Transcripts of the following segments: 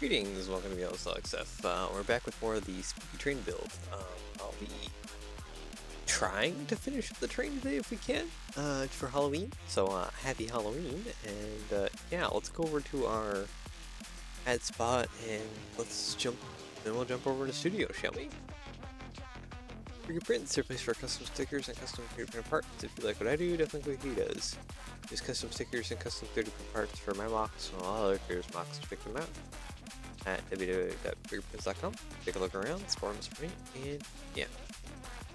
Greetings, welcome to the XF. We're back with more of the spooky train build. I'll be trying to finish the train today if we can, for Halloween. So, happy Halloween, and yeah, let's go over to our ad spot and then we'll jump over to studio, shall we? For your prints, your place for custom stickers and custom 3D print parts. If you like what I do, definitely what he does. Use custom stickers and custom 3D print parts for my mocks and all other creators' mocks to pick them out at www.biggerprints.com. Take a look around, spawn us for me, and yeah,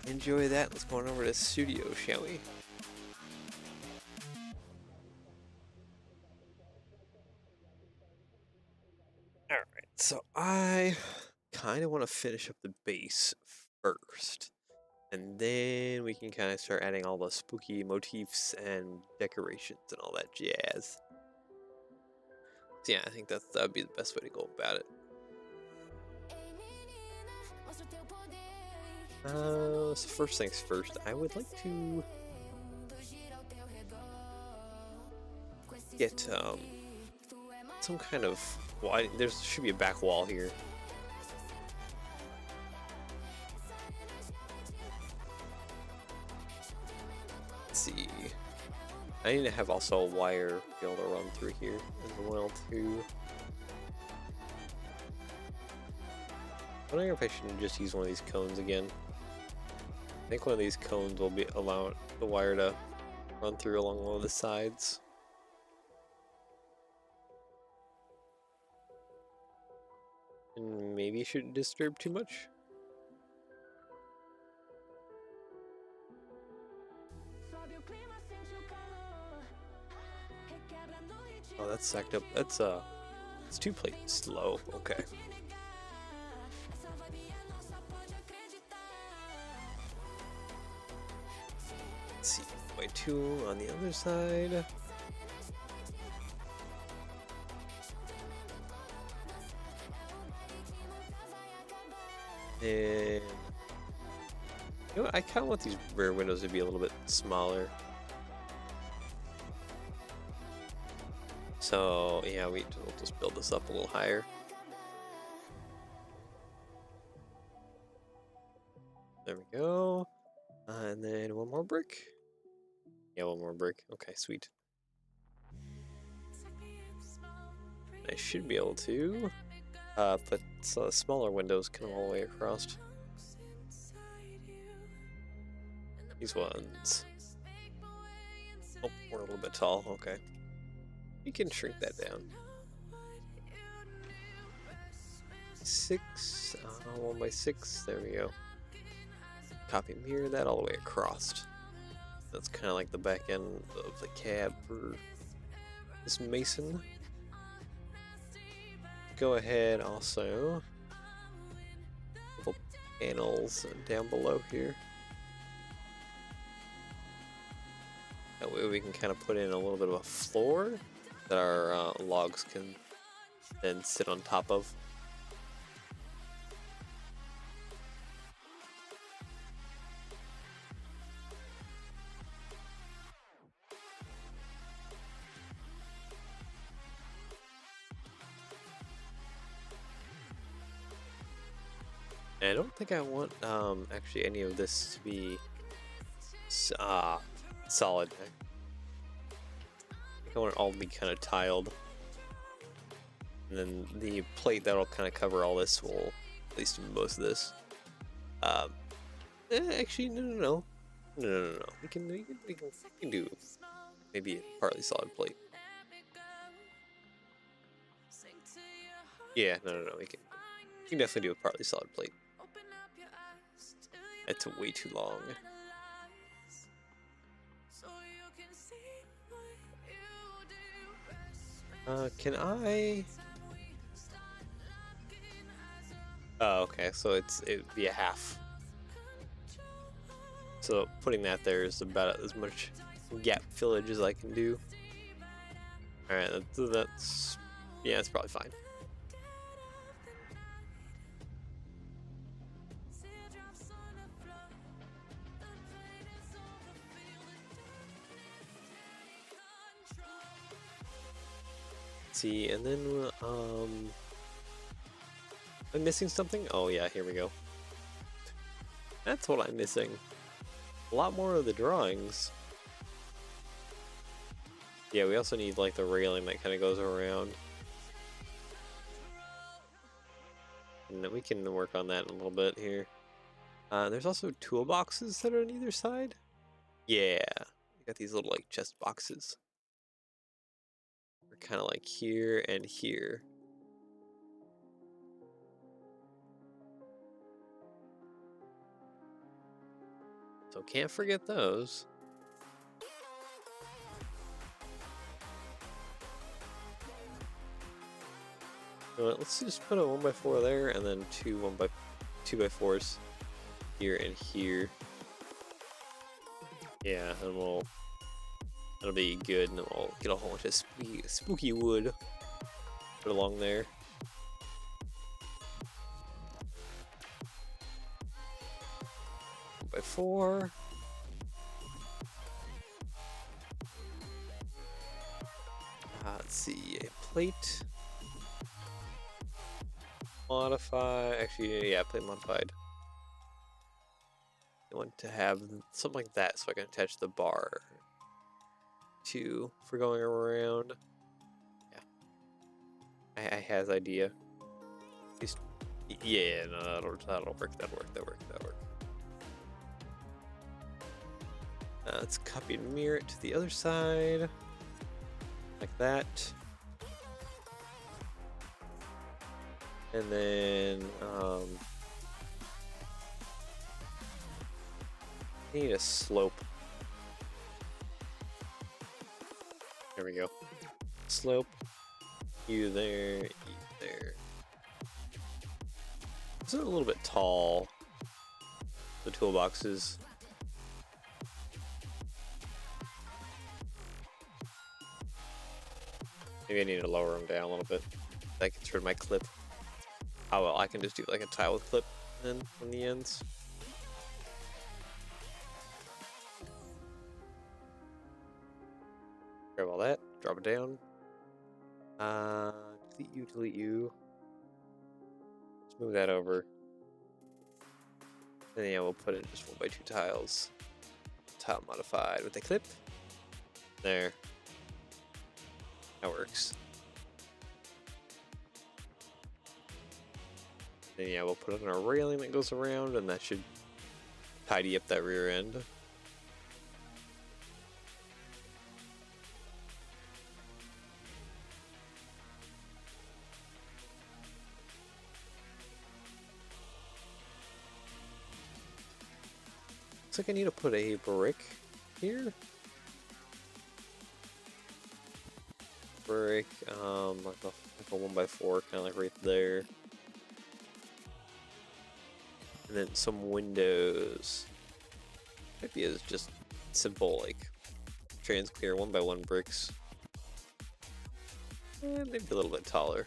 enjoy that. Let's go on over to studio, shall we? Alright, so I kind of want to finish up the base first, and then we can kind of start adding all the spooky motifs and decorations and all that jazz. So yeah, I think that'd be the best way to go about it. So first things first, I would like to get some kind of there should be a back wall here. Let's see. I need to have also a wire to be able to run through here as well too. I wonder if I should just use one of these cones again. I think one of these cones will allow the wire to run through along one of the sides. And maybe it shouldn't disturb too much. Oh, that's sacked up. It's 2 plates low. Okay. Let's see, by 2 on the other side. And you know, I kind of want these rear windows to be a little bit smaller. So yeah, we'll just build this up a little higher. There we go. And then one more brick. Yeah, one more brick. Okay, sweet. I should be able to put smaller windows come all the way across. These ones. Oh, we're a little bit tall. Okay. We can shrink that down. 6, 1 by 6. There we go. Copy and mirror that all the way across. That's kind of like the back end of the cab for this mason. Go ahead also. Little panels down below here. That way we can kind of put in a little bit of a floor that our logs can then sit on top of. I don't think I want actually any of this to be solid. I want it all to be kind of tiled, and then the plate that'll kind of cover all this will at least do most of this. Actually, no. We can do maybe a partly solid plate. Yeah, no. We can definitely do a partly solid plate. That's way too long. Can I? Oh, okay. So it'd be a half. So putting that there is about as much gap fillage as I can do. All right, that's yeah, that's probably fine. See, and then Am I missing something? Oh yeah, here we go. That's what I'm missing. A lot more of the drawings. Yeah, we also need like the railing that kind of goes around. And then we can work on that in a little bit here. There's also toolboxes that are on either side. Yeah, we got these little like chest boxes. We're kind of like here and here. So can't forget those. Let's just put a 1x4 there, and then two 2x4s here and here. Yeah, and that'll be good, and then we'll get a whole bunch of spooky wood put along there. By 4. Let's see, a plate. Modify, actually, yeah, plate modified. I want to have something like that so I can attach the bar to for going around. Yeah, I has idea. Just, yeah, no, that'll work. That'll work. Let's copy and mirror it to the other side, like that. And then I need a slope. There we go. Slope. You there. You there. This is a little bit tall. The toolboxes. Maybe I need to lower them down a little bit. That gets rid of my clip. Oh well, I can just do like a tile clip then on the ends. Grab all that, drop it down. Delete you. Let's move that over. And then yeah, we'll put in just 1x2 tiles. Tile modified with a clip. There. That works. Then yeah, we'll put in our railing that goes around, and that should tidy up that rear end. Looks like I need to put a brick here. Brick, like a 1x4, kind of like right there. And then some windows. Maybe it's just simple, like trans-clear 1x1 bricks. And maybe a little bit taller.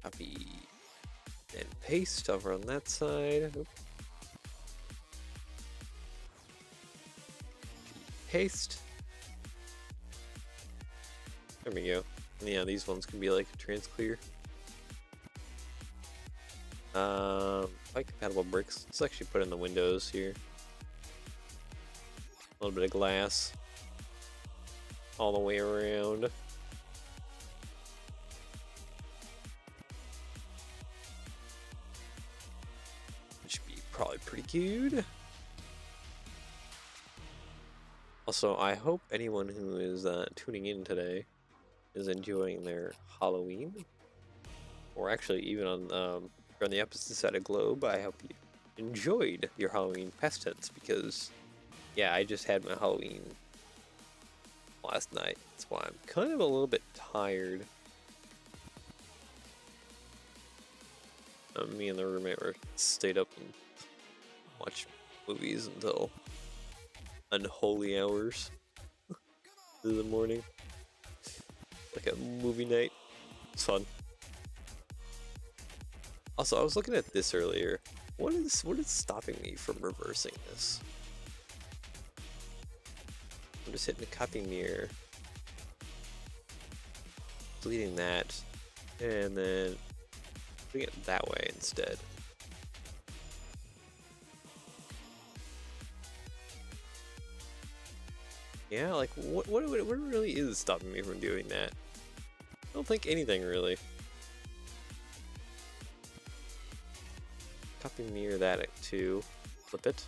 Copy and paste over on that side. Oop. Paste. There we go. And yeah, these ones can be like trans-clear. Quite compatible bricks. Let's actually put in the windows here. A little bit of glass all the way around. It should be probably pretty good. Also, I hope anyone who is tuning in today is enjoying their Halloween, or actually even on the opposite side of globe. I hope you enjoyed your Halloween past tense, because yeah, I just had my Halloween last night. That's why I'm kind of a little bit tired. Me and the roommate were stayed up and watched movies until unholy hours of the morning. Like a movie night. It's fun. Also, I was looking at this earlier. What is stopping me from reversing this? I'm just hitting the copy mirror, deleting that, and then putting it that way instead. Yeah, like what really is stopping me from doing that? I don't think anything really. Copy mirror that to flip it,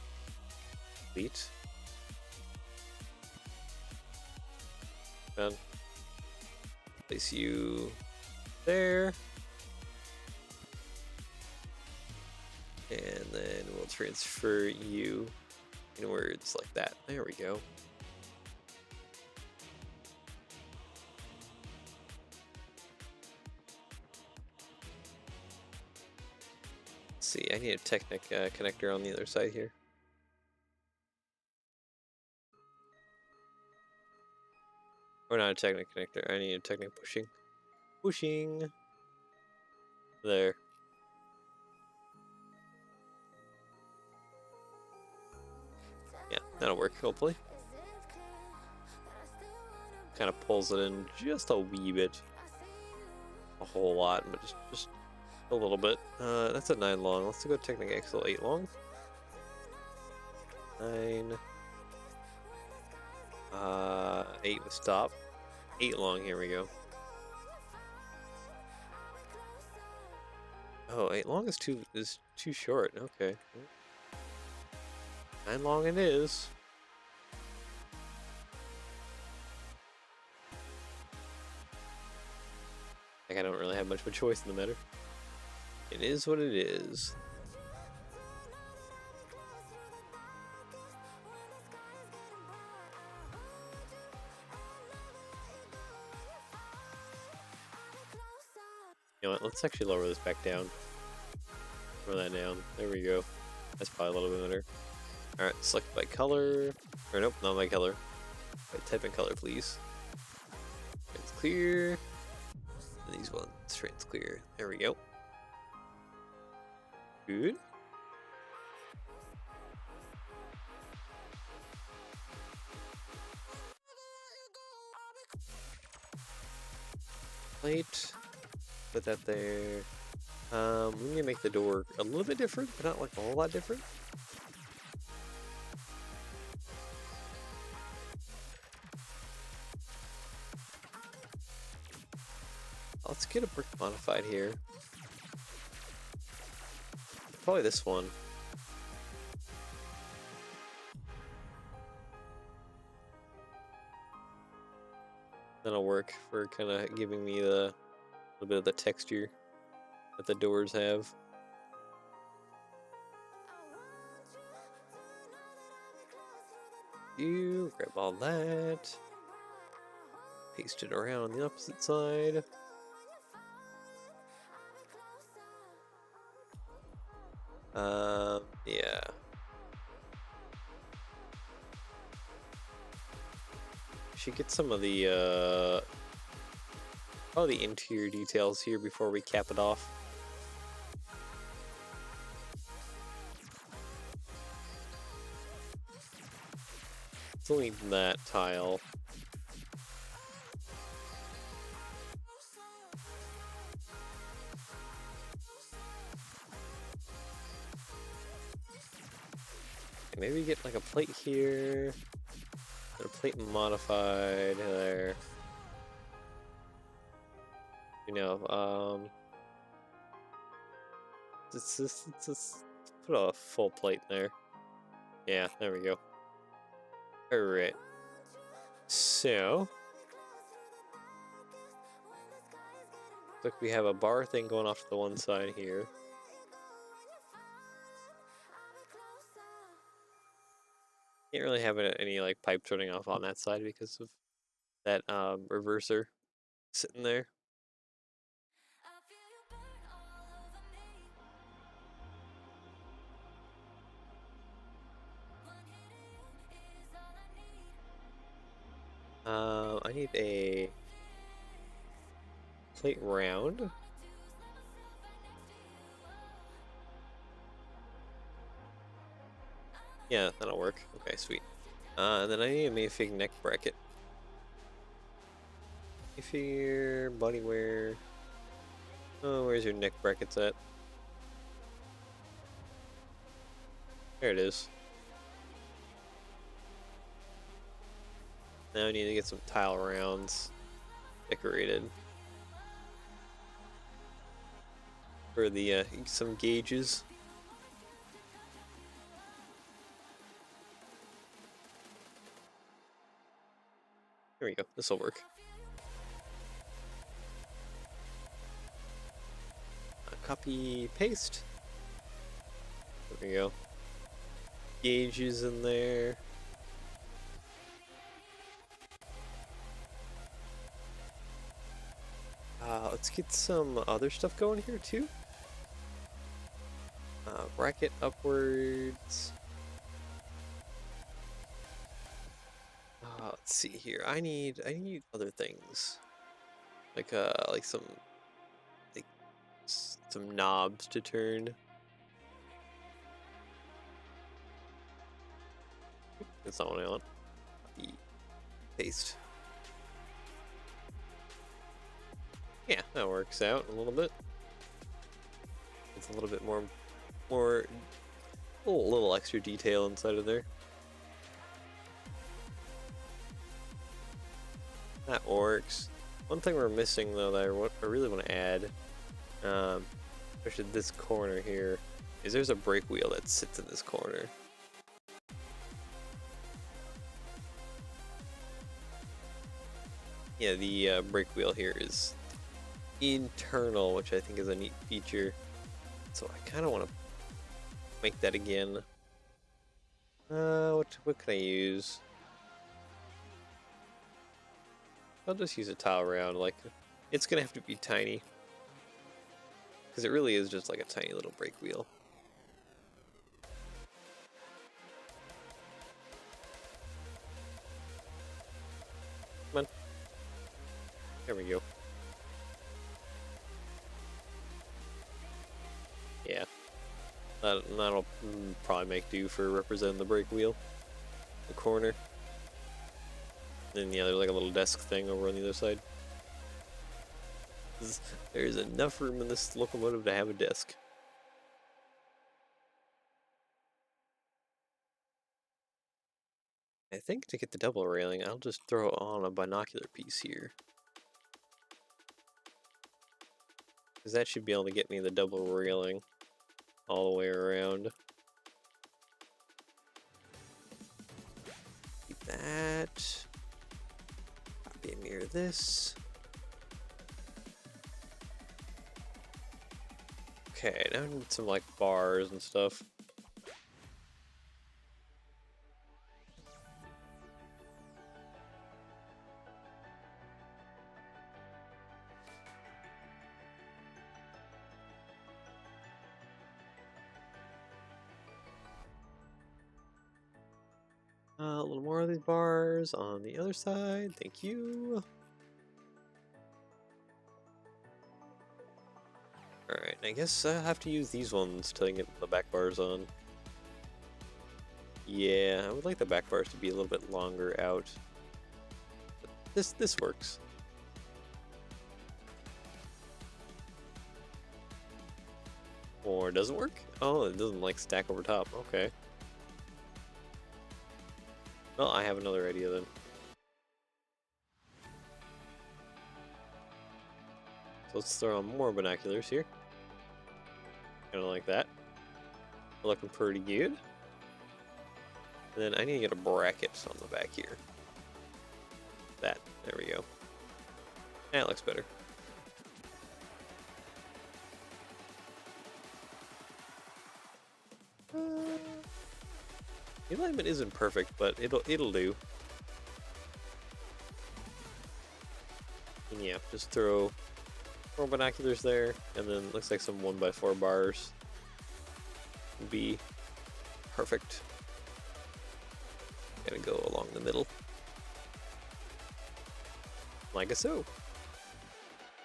delete, done. Place you there, and then we'll transfer you inwards like that. There we go. Let's see, I need a Technic connector on the other side here. Or not a Technic connector, I need a Technic pushing. Pushing! There. Yeah, that'll work, hopefully. Kind of pulls it in just a wee bit. A whole lot, but just a little bit. That's a 9 long. Let's go Technic Axle 8 long. 9. 8 with stop. 8 long, here we go. Oh, 8 long is too short. Okay. 9 long it is. Like I don't really have much of a choice in the matter. It is what it is. You know what, let's actually lower this back down. Lower that down. There we go. That's probably a little bit better. Alright, select by color. Or nope, not by color. By type and color, please. It's clear. And these ones, train's clear. There we go. Good. Plate. Put that there. We need to make the door a little bit different, but not like a whole lot different. Let's get a brick modified here. Probably this one. That'll work for kind of giving me the little bit of the texture that the doors have. You grab all that, paste it around on the opposite side. Yeah. Should get some of the the interior details here before we cap it off. Still need that tile. Maybe get like a plate here, and a plate modified there. You know, let's put a full plate there. Yeah, there we go. Alright. So, look, we have a bar thing going off to the one side here. Can't really have any like pipe turning off on that side because of that reverser sitting there. I need a plate round. Yeah, that'll work. Okay, sweet. And then I need a minifig neck bracket. Minifigure, bodywear. Oh, where's your neck brackets at? There it is. Now I need to get some tile rounds decorated for the some gauges. Here we go. This will work. Copy paste. There we go. Gauges in there. Let's get some other stuff going here too. Bracket upwards. Let's see here. I need other things like some like some knobs to turn. That's not what I want. The paste. Yeah, that works out a little bit. It's a little bit more, a little extra detail inside of there. That works. One thing we're missing though that I really want to add, especially this corner here, is there's a brake wheel that sits in this corner. Yeah, the brake wheel here is internal, which I think is a neat feature. So I kind of want to make that again. What can I use? I'll just use a tile round. Like, it's gonna have to be tiny because it really is just like a tiny little brake wheel. Come on. There we go. Yeah. That'll probably make do for representing the brake wheel. The corner. And yeah, there's like a little desk thing over on the other side. There's enough room in this locomotive to have a desk. I think to get the double railing, I'll just throw on a binocular piece here. Because that should be able to get me the double railing all the way around. Keep that. Copy and mirror this. Okay, now I need some like bars and stuff. A little more of these bars on the other side. Thank you. Alright, I guess I have to use these ones till I get the back bars on. Yeah, I would like the back bars to be a little bit longer out. But this works. Or does it work? Oh, it doesn't like stack over top. Okay. Well, I have another idea then. So let's throw on more binoculars here. Kind of like that. Looking pretty good. And then I need to get a bracket on the back here. That. There we go. That looks better. The alignment isn't perfect, but it'll do. And yeah, just throw 4 binoculars there, and then looks like some 1x4 bars would be perfect. Gotta go along the middle, like so.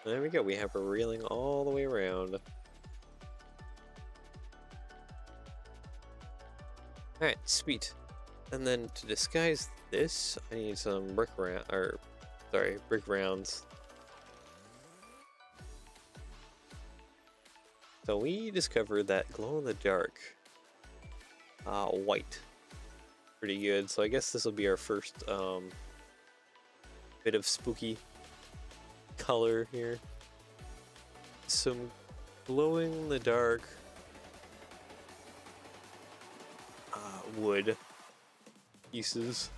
There we go. We have a railing all the way around. Alright, sweet. And then to disguise this, I need some brick rounds. So we discovered that glow in the dark white. Pretty good. So I guess this will be our first bit of spooky color here. Some glowing in the dark wood pieces.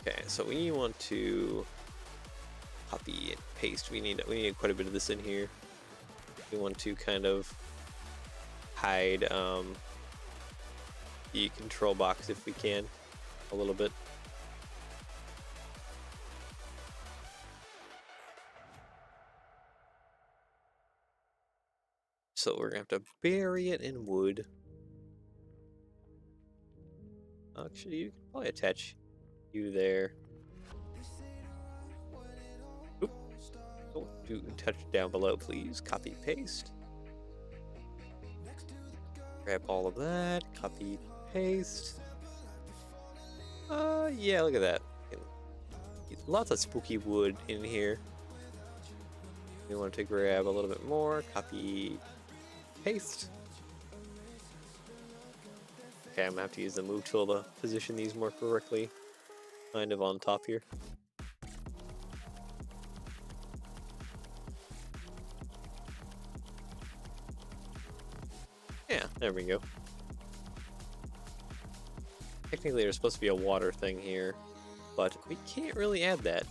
Okay, so we want to copy and paste. We need quite a bit of this in here. We want to kind of hide the control box if we can a little bit. So we're gonna have to bury it in wood. Actually, you can probably attach you there. Oop. Don't do touch down below, please. Copy, paste. Grab all of that. Copy, paste. Yeah, look at that. Lots of spooky wood in here. We want to grab a little bit more. Copy, paste. Okay, I'm gonna have to use the move tool to position these more correctly. Kind of on top here. Yeah, there we go. Technically there's supposed to be a water thing here, but we can't really add that.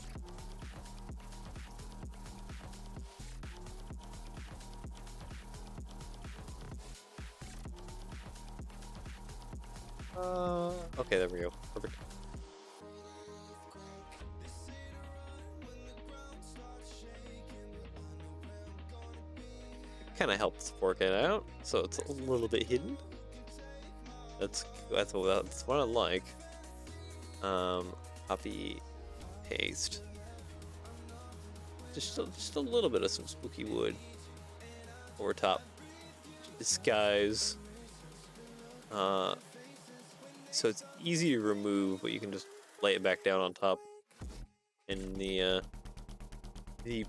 Okay, there we go. Perfect. Kind of helps work it out, so it's a little bit hidden. That's what I like. Copy, paste. Just a little bit of some spooky wood over top. Disguise. So it's easy to remove, but you can just lay it back down on top. And the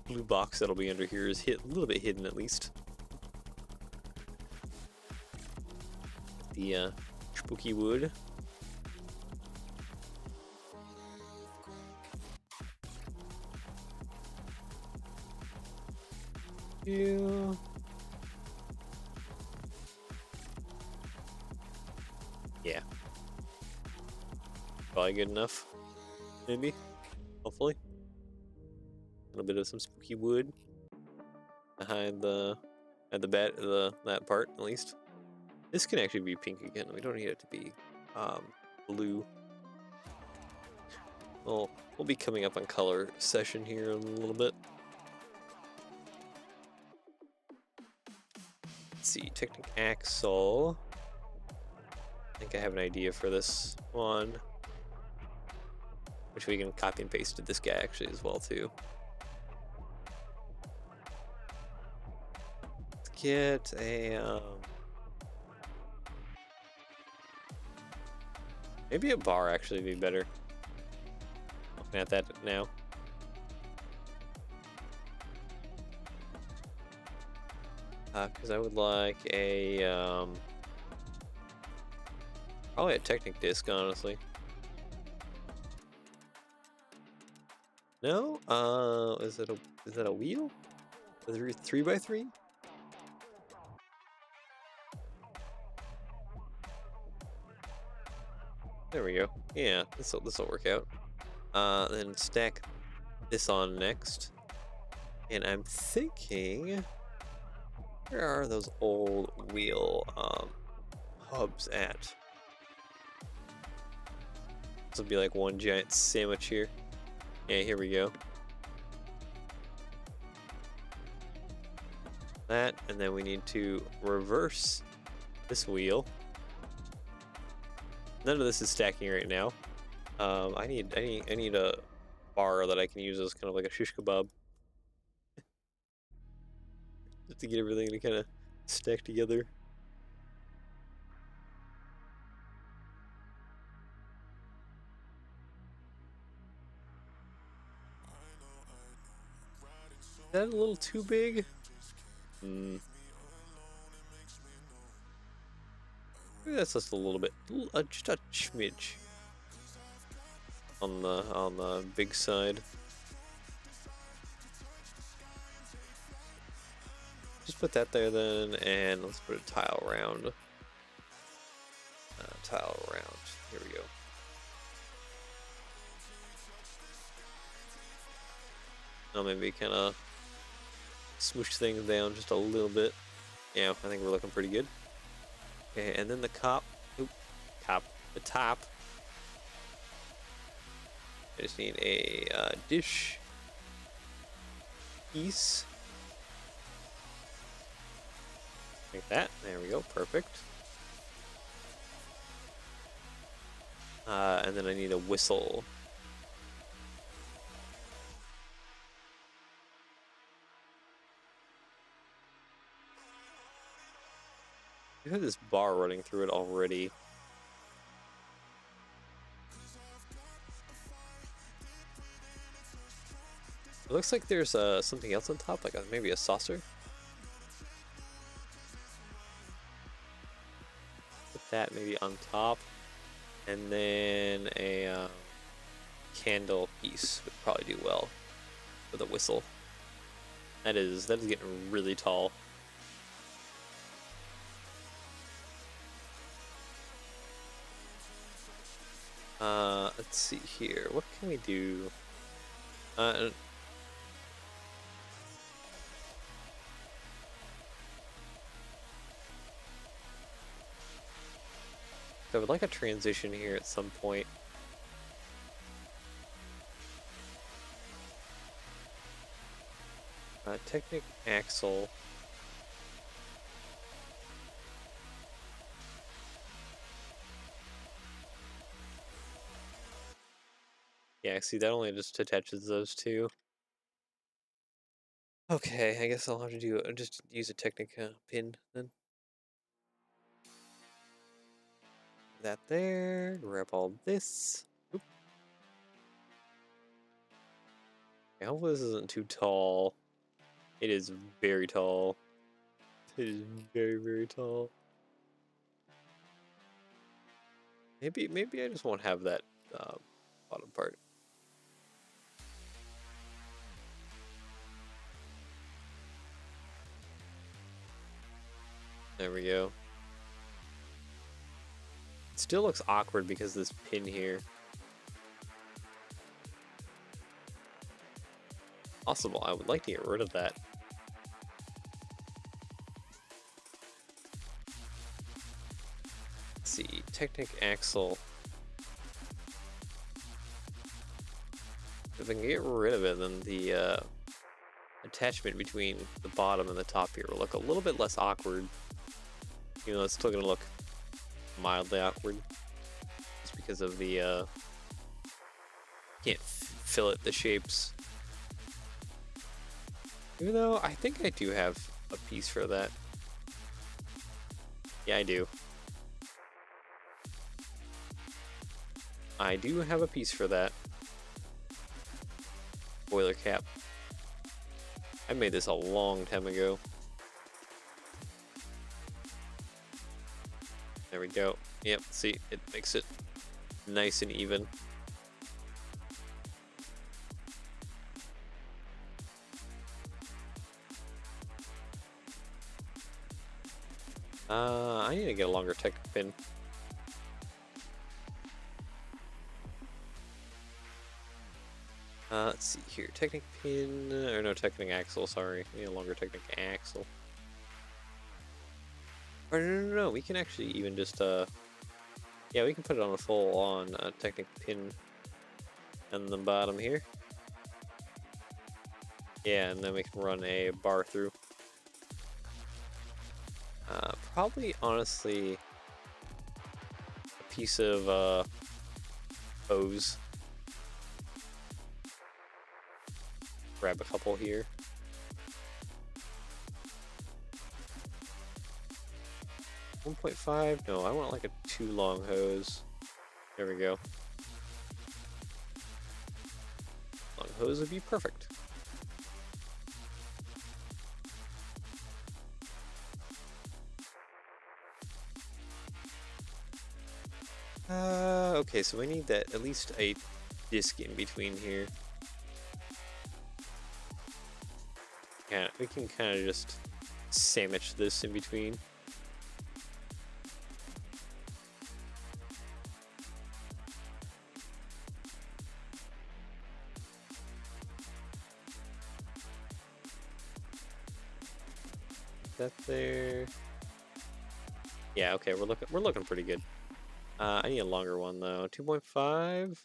blue box that'll be under here is a little bit hidden at least. The spooky wood. Yeah. Yeah. Probably good enough. Maybe. Hopefully. A little bit of some spooky wood behind that part at least. This can actually be pink again. We don't need it to be blue. Well, we'll be coming up on color session here in a little bit. Let's see, Technic Axle. I think I have an idea for this one, which we can copy and paste to this guy actually as well too. Let's get a maybe a bar actually would be better. Looking at that now. Because I would like a probably a Technic disc, honestly. No? Is it a wheel? A 3x3? There we go. Yeah, this'll work out. Then stack this on next. And I'm thinking, where are those old wheel hubs at? This will be like one giant sandwich here. Yeah, here we go. That, and then we need to reverse this wheel. None of this is stacking right now. I need a bar that I can use as kind of like a shish kebab. Just to get everything to kind of stack together. that a little too big? Hmm. Maybe that's just a little bit, just a smidge on the big side. Just put that there then, and let's put a tile around. Tile around. Here we go. Now maybe kind of smoosh things down just a little bit. Yeah, I think we're looking pretty good. Okay, and then the top. Oop, the top. I just need a dish piece. Like that. There we go. Perfect. And then I need a whistle. You have this bar running through it already. It looks like there's something else on top, like maybe a saucer. Put that maybe on top, and then a candle piece would probably do well with a whistle. That is getting really tall. Let's see here. What can we do? So I would like a transition here at some point. Technic axle. Yeah, see, that only just attaches those two. Okay, I guess I'll have to do just use a Technic pin then. That there. Grab all this. Oop. Okay, hopefully this isn't too tall. It is very tall. It is very, very tall. Maybe I just won't have that bottom part. There we go. It still looks awkward because of this pin here. Possible. I would like to get rid of that. Let's see. Technic axle. If I can get rid of it, then the attachment between the bottom and the top here will look a little bit less awkward. You know, it's still gonna look mildly awkward just because of the can't fillet the shapes. Even though I think I do have a piece for that. Yeah, I do. I do have a piece for that. Boiler cap. I made this a long time ago. There we go. Yep, see, it makes it nice and even. I need to get a longer tech pin. Let's see here. Technic pin, or no, Technic axle, sorry. I need a longer Technic axle. Or no, we can actually even just, yeah, we can put it on a full-on Technic pin on the bottom here. Yeah, and then we can run a bar through. Probably, honestly, a piece of hose. Grab a couple here. .5? No, I want like a too long hose. There we go. Long hose would be perfect. Okay, so we need that at least a disc in between here. Yeah, we can kind of just sandwich this in between. That there. Yeah, okay, we're looking pretty good. I need a longer one though. 2.5.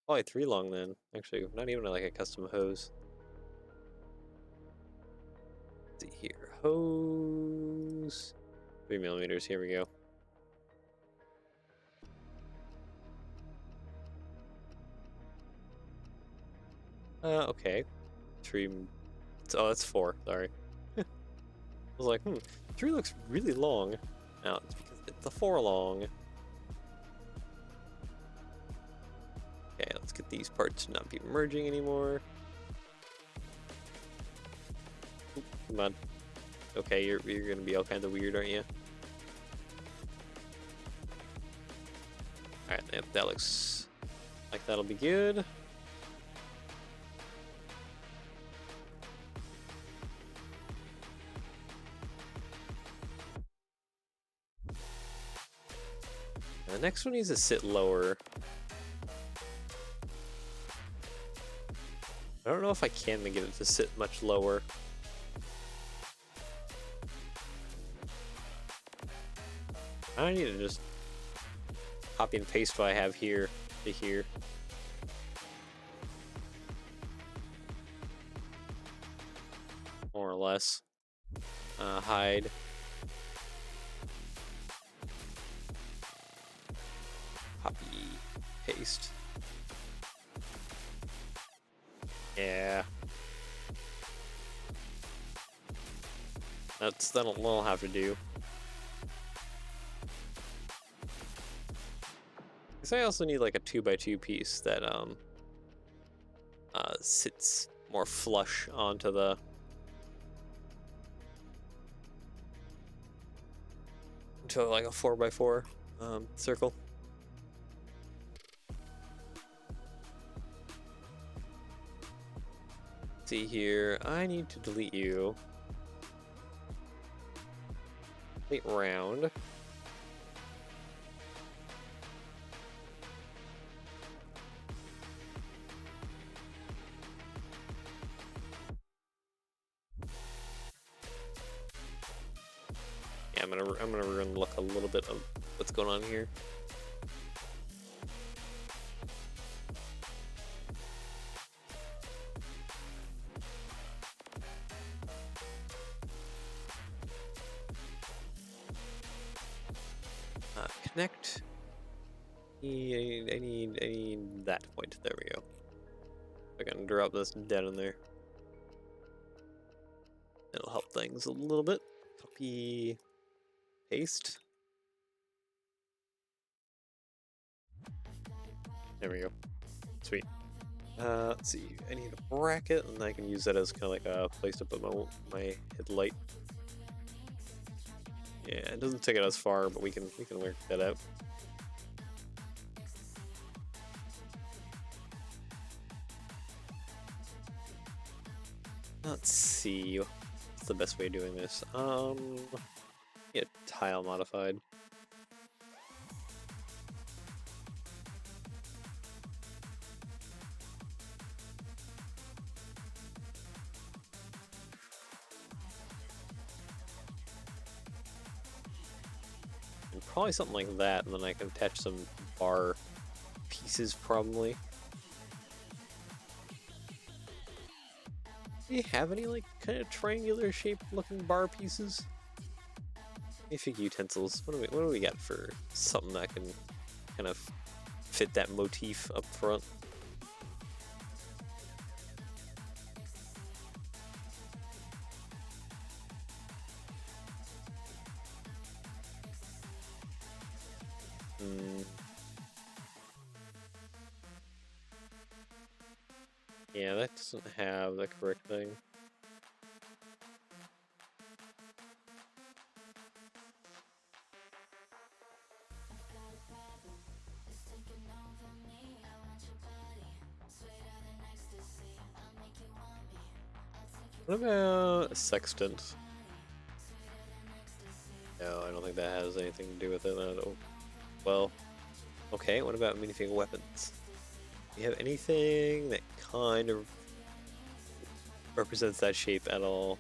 Probably 3 long then. Actually, not even like a custom hose. Let's see here. Hose. 3 millimeters. Here we go. Okay. 3. Oh, that's 4. Sorry. I was like, 3 looks really long. No, it's because it's a 4 long. Okay, let's get these parts to not be merging anymore. Oop, come on. Okay, you're gonna be all kinds of weird, aren't you? Alright, yep, that looks like that'll be good. The next one needs to sit lower. I don't know if I can get it to sit much lower. I need to just copy and paste what I have here to here. More or less. Hide. Copy. Paste. Yeah. That'll have to do. Because I also need like a 2x2 piece that sits more flush onto the like a 4x4 circle. Let's see here, I need to delete you. Delete round. Yeah, I'm gonna ruin the look a little bit of what's going on here. Connect. I need that point. There we go. I can drop this dead in there. It'll help things a little bit. Copy, paste. There we go. Sweet. Let's see. I need a bracket, and I can use that as kind of like a place to put my headlight. Yeah, it doesn't take it as far, but we can work that out. Let's see. What's the best way of doing this? Get tile modified. And probably something like that, and then I can attach some bar pieces probably. Do you have any like kind of triangular shaped looking bar pieces? Basic utensils. What do we got for something that can kind of fit that motif up front? Yeah, that doesn't have the correct thing. What about a sextant? No, I don't think that has anything to do with it. I don't. Well, okay, what about minifigure weapons? Do you have anything that kind of represents that shape at all?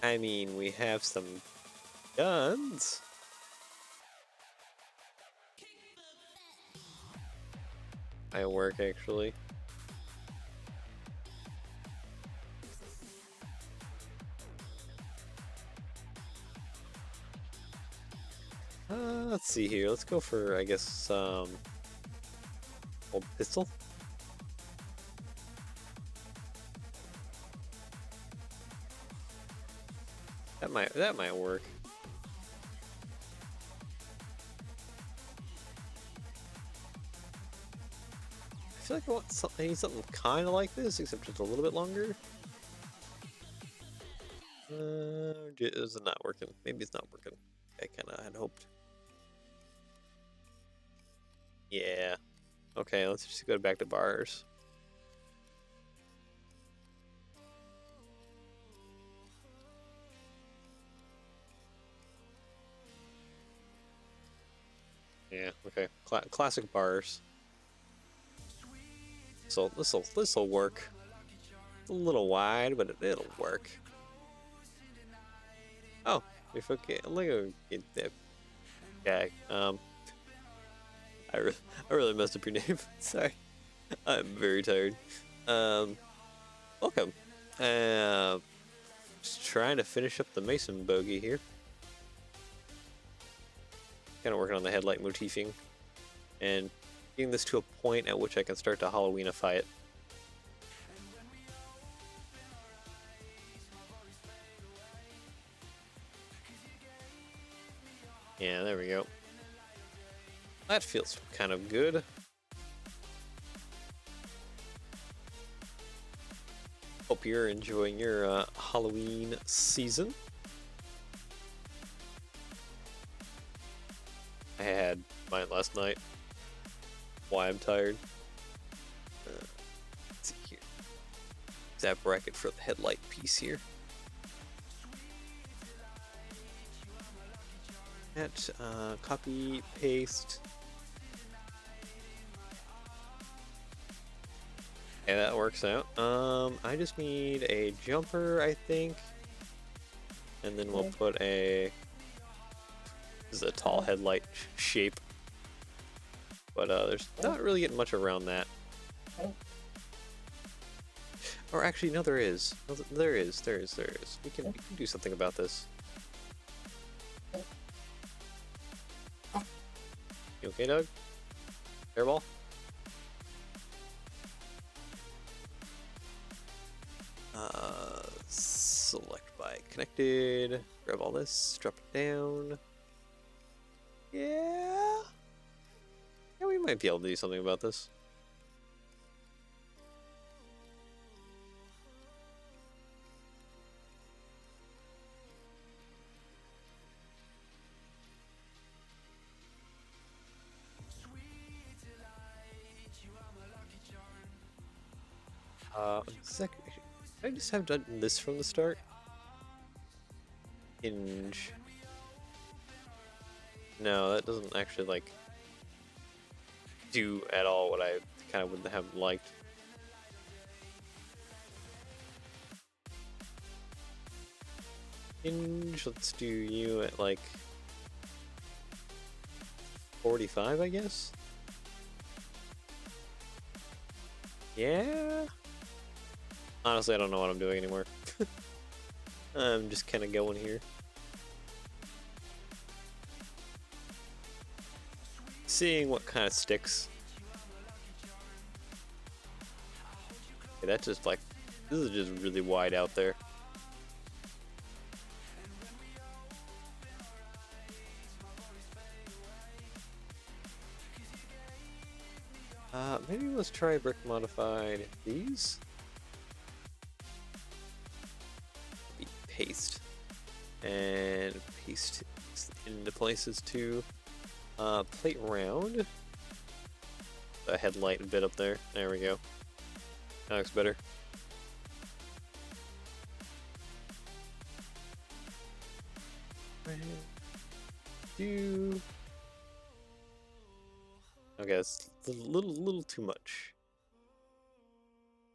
I mean, we have some guns. Might work, actually. Let's see here. Let's go for, I guess, old pistol. That might work. I feel like I need something kind of like this, except just a little bit longer. Is it not working? Maybe it's not working. I kind of had hoped. Yeah. Okay, let's just go back to bars. Yeah. Okay. Classic bars. So this'll work. It's a little wide, but it'll work. Oh, if okay, look at that guy. I really messed up your name. Sorry. I'm very tired. Welcome. Just trying to finish up the Mason bogey here. Kind of working on the headlight motifing and getting this to a point at which I can start to Halloweenify it. Yeah, there we go. That feels kind of good. Hope you're enjoying your Halloween season. I had mine last night. Why I'm tired. Let's see here. That bracket for the headlight piece here. That copy paste. Yeah, that works out. I just need a jumper, I think, and then we'll put a. This is a tall headlight shape, but there's not really getting much around that. Or actually, no, there is. No, there is. We can do something about this. You okay, Doug? Airball? Select by connected. Grab all this. Drop it down. Yeah. Yeah, we might be able to do something about this. I just have done this from the start. Hinge. No, that doesn't actually like do at all what I kind of would have liked. Hinge, let's do you at like 45, I guess? Yeah? Honestly, I don't know what I'm doing anymore. I'm just kind of going here. Seeing what kind of sticks. Okay, that's just like, this is just really wide out there. Maybe let's try brick modified these. and paste into places too. Plate round. A headlight bit up there. There we go. That looks better. Okay, it's a little too much.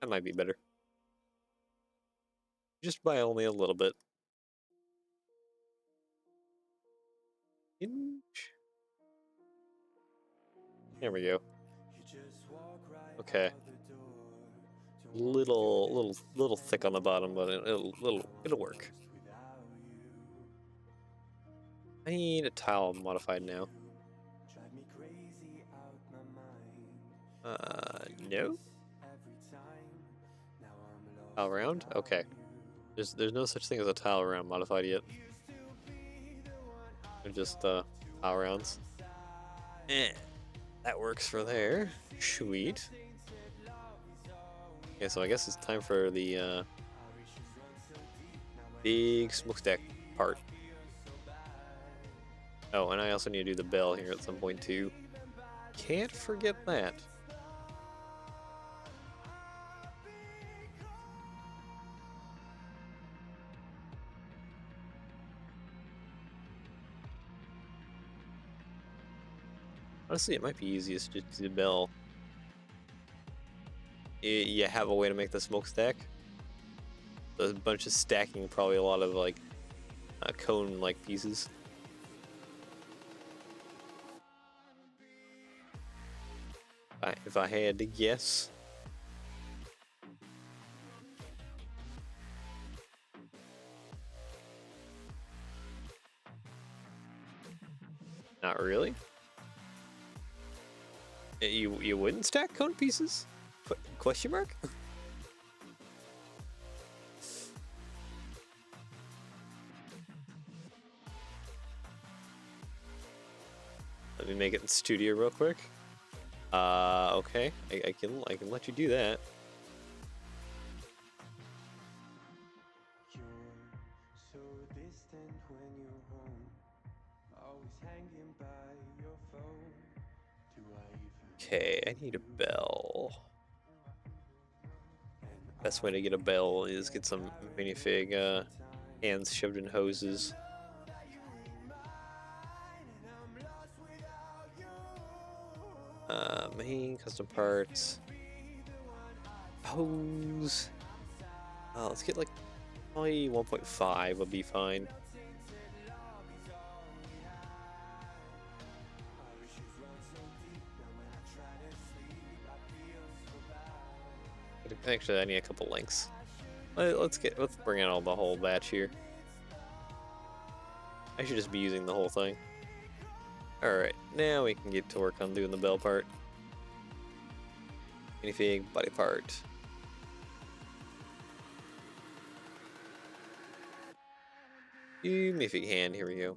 That might be better. Just by only a little bit. Inch. There we go. Okay. Little thick on the bottom, but it'll work. I need a tile modified now. No. Tile round? Okay. There's no such thing as a tile round modified yet. They're just tile rounds. That works for there. Sweet. Okay, so I guess it's time for the big smokestack part. Oh, and I also need to do the bell here at some point too. Can't forget that. Honestly, it might be easiest just to do the bell. You have a way to make the smokestack. There's a bunch of stacking, probably a lot of like cone-like pieces. If I had to guess. Not really. You wouldn't stack cone pieces? Question mark? Let me make it in studio real quick. Okay. I can let you do that. Okay, I need a bell. Best way to get a bell is get some minifig hands shoved in hoses. Main custom parts. Hose. Let's get like probably 1.5 would be fine. Actually, I need a couple links. Let's bring out the whole batch here. I should just be using the whole thing. Alright, now we can get to work on doing the bell part. Minifig, body part. Minifig hand, here we go.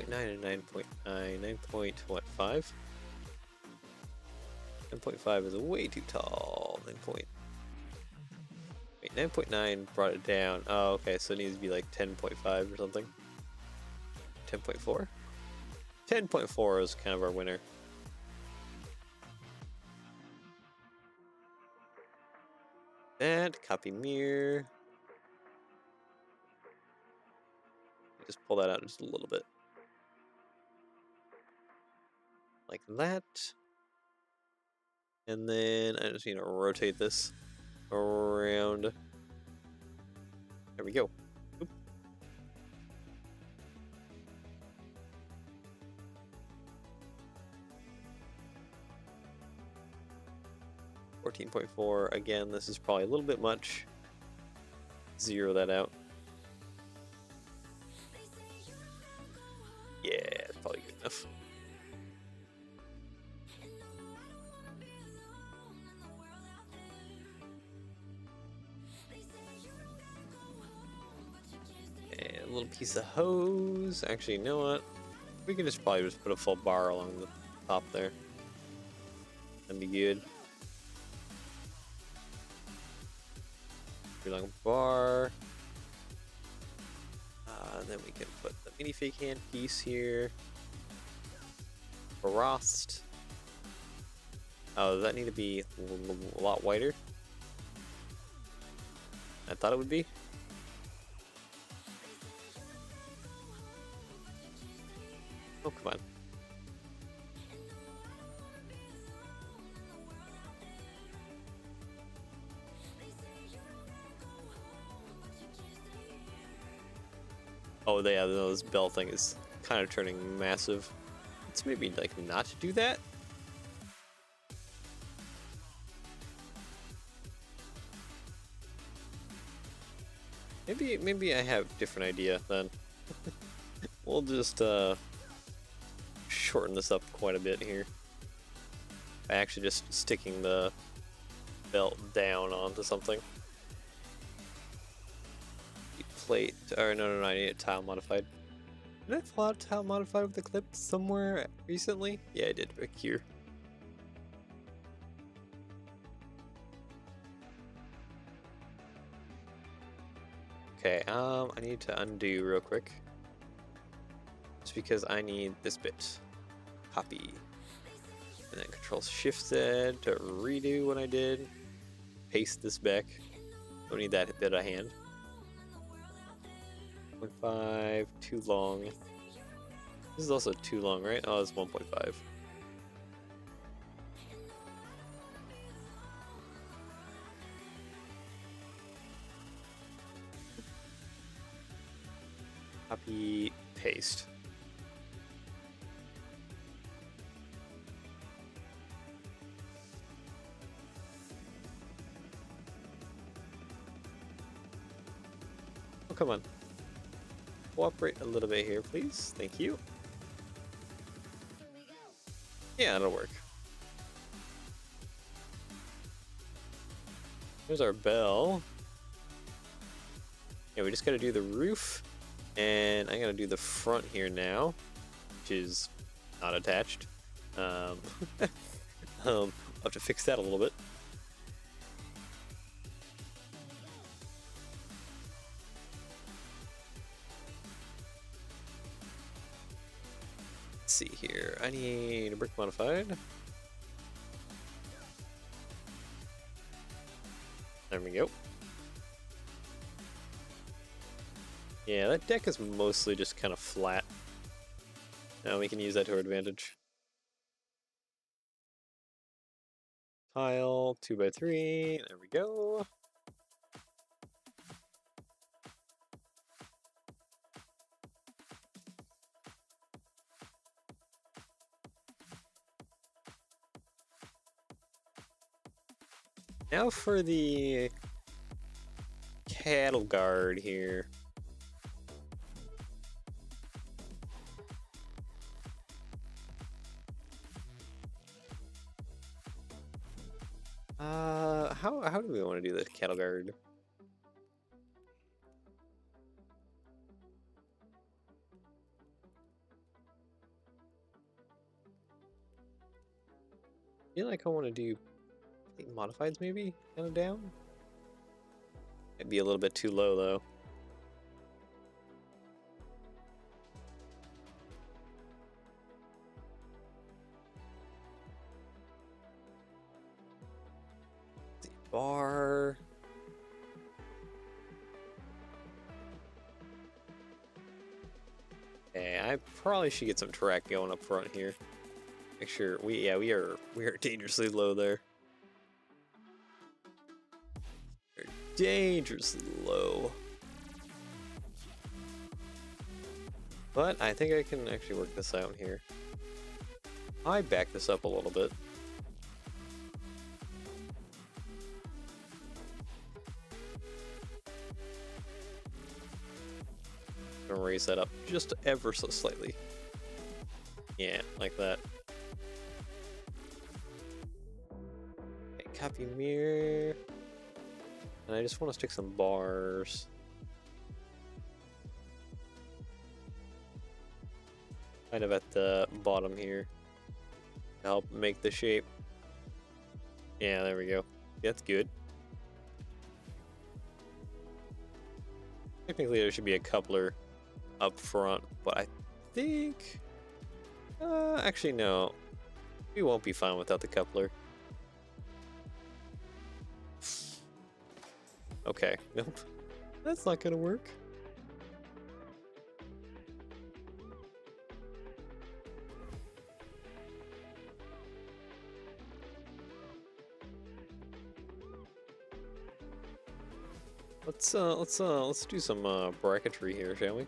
.9 and 9.9, 9 point what, 5? 9.5 is way too tall. 9 point. Wait, 9.9 brought it down. Oh, okay, so it needs to be like 10.5 or something. 10.4? 10.4 is kind of our winner. That, copy mirror. Just pull that out just a little bit. Like that. And then I just need to rotate this around. There we go. Oop. .4 again, this is probably a little bit much. Zero that out. Yeah, it's probably good enough. little piece of hose. Actually, you know what? We can just probably just put a full bar along the top there. That'd be good. Pretty long bar. Then we can put the minifig hand piece here. Frost. Oh, does that need to be a lot wider? I thought it would be. Oh, come on. Oh, yeah, this bell thing is kind of turning massive. Let's maybe, like, not do that. Maybe I have a different idea then. We'll just, shorten this up quite a bit here. By actually just sticking the belt down onto something. Plate, or no, I need it tile modified. Did I pull out tile modified with the clip somewhere recently? Yeah, I did, back here. Okay, I need to undo real quick. Just because I need this bit. Copy. And then Control Shift Z to redo what I did. Paste this back. Don't need that bit of hand. 1.5, too long. This is also too long, right? Oh, it's 1.5. Copy, paste. Oh, come on. Cooperate a little bit here, please. Thank you. Yeah, that'll work. Here's our bell. Yeah, we just gotta do the roof, and I'm gonna do the front here now, which is not attached. I'll have to fix that a little bit. Let's see here. I need a brick modified. There we go. Yeah, that deck is mostly just kind of flat. Now we can use that to our advantage. Tile, 2x3, there we go. Now for the cattle guard here. How do we want to do the cattle guard? I feel like I want to do modifieds maybe kind of down. Might be a little bit too low though. The bar. Okay, I probably should get some track going up front here. Make sure we are dangerously low there. We're dangerously low. But I think I can actually work this out here. I back this up a little bit. I'm gonna raise that up just ever so slightly. Yeah, like that. Okay, copy mirror. And I just want to stick some bars. kind of at the bottom here to help make the shape. Yeah, there we go. That's good. Technically, there should be a coupler up front, but I think... actually, no. We won't be fine without the coupler. Okay, nope. That's not gonna work. Let's do some bracketry here, shall we?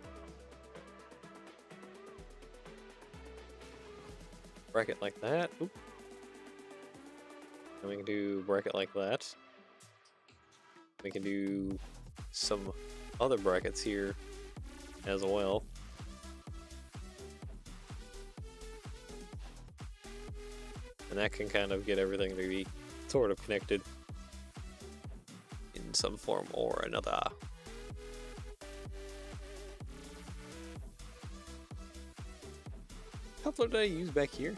Bracket like that. Oop. And we can do bracket like that. We can do some other brackets here as well. And that can kind of get everything to be sort of connected in some form or another. Coupler did I use back here?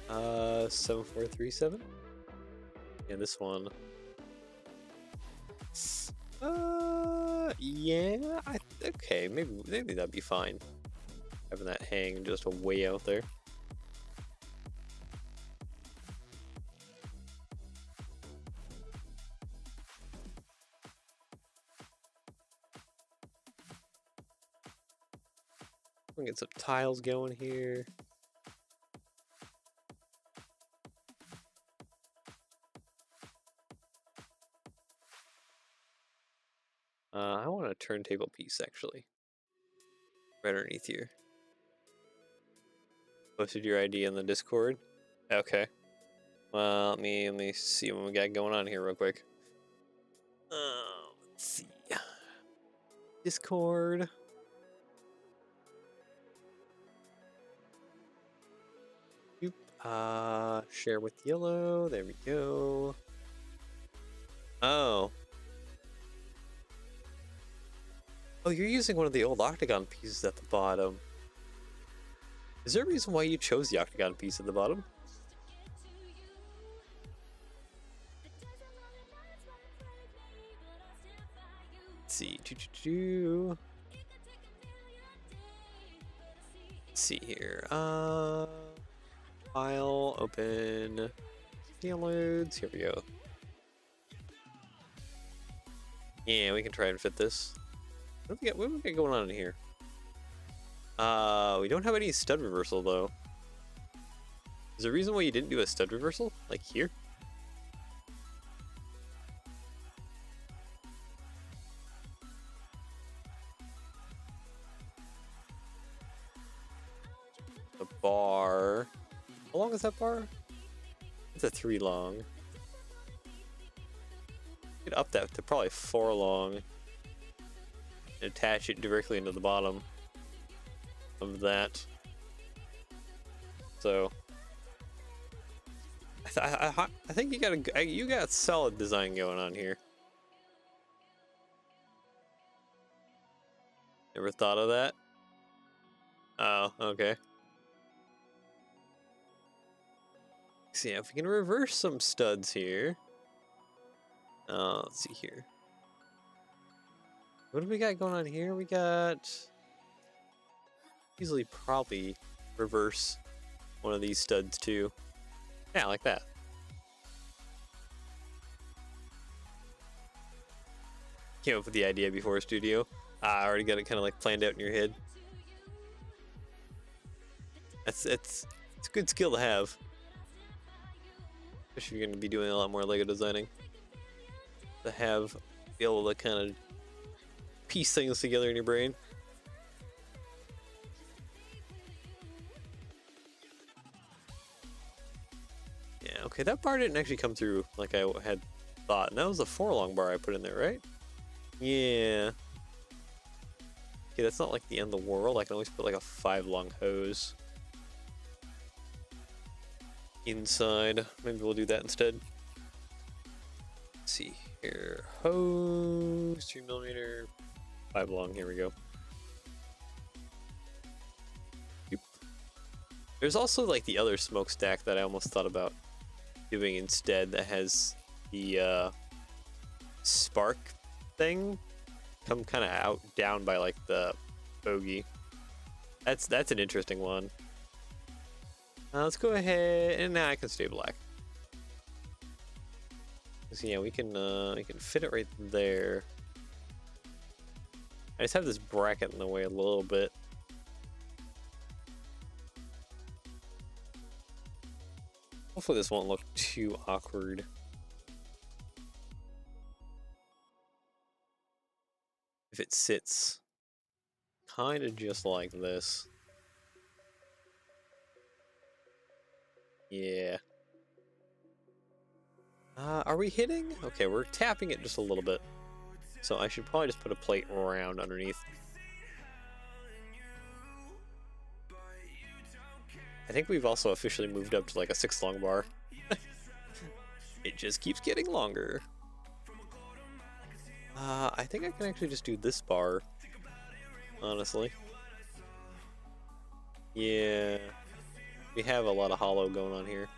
7437. And this one. Yeah. Okay. Maybe that'd be fine. Having that hang just way out there. We'll get some tiles going here. I want a turntable piece actually. Right underneath here. Posted your ID in the Discord. Okay. Well, let me see what we got going on here real quick. Let's see. Discord. Share with yellow. There we go. Oh. Oh, you're using one of the old octagon pieces at the bottom. Is there a reason why you chose the octagon piece at the bottom? Let's see. Let's see here. File, open, downloads. Here we go. Yeah, we can try and fit this. What do we got going on in here? We don't have any stud reversal though. Is there a reason why you didn't do a stud reversal? Like here? The bar. How long is that bar? It's a 3 long. Get up that to probably 4 long. And attach it directly into the bottom of that. So I think you got solid design going on here. Never thought of that? Oh, okay. See if we can reverse some studs here. Let's see here. What do we got going on here? We got easily probably reverse one of these studs too. Yeah, like that. Came up with the idea before studio. I already got it kind of like planned out in your head. It's a good skill to have. Especially if you're going to be doing a lot more Lego designing. To be able to kind of piece things together in your brain. Yeah, okay, that bar didn't actually come through like I had thought. And that was a 4 long bar I put in there, right? Yeah. Okay, that's not like the end of the world. I can always put like a 5 long hose inside. Maybe we'll do that instead. Let's see here. Hose, 3mm, 5 long. Here we go. There's also like the other smokestack that I almost thought about doing instead that has the spark thing come kind of out down by like the bogey. That's an interesting one. Let's go ahead and now I can stay black. So yeah, we can fit it right there. I just have this bracket in the way a little bit. Hopefully this won't look too awkward. If it sits kind of just like this. Yeah. Are we hitting? Okay, we're tapping it just a little bit. So I should probably just put a plate around underneath. I think we've also officially moved up to like a 6 long bar. It just keeps getting longer. I think I can actually just do this bar, honestly. Yeah, we have a lot of hollow going on here.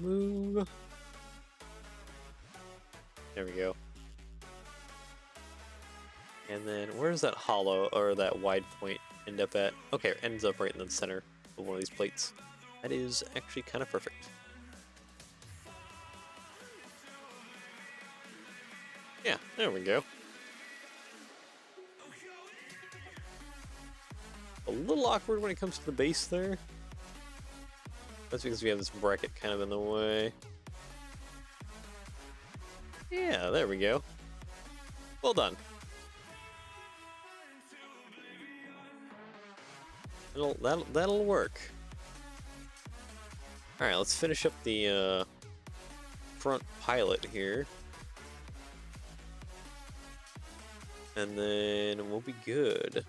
Move. There we go. And then where's that hollow or that wide point end up at? Okay, it ends up right in the center of one of these plates. That is actually kind of perfect. Yeah, there we go. A little awkward when it comes to the base there. That's because we have this bracket kind of in the way. Yeah, there we go. Well done. That'll work. All right, let's finish up the front pilot here, and then we'll be good.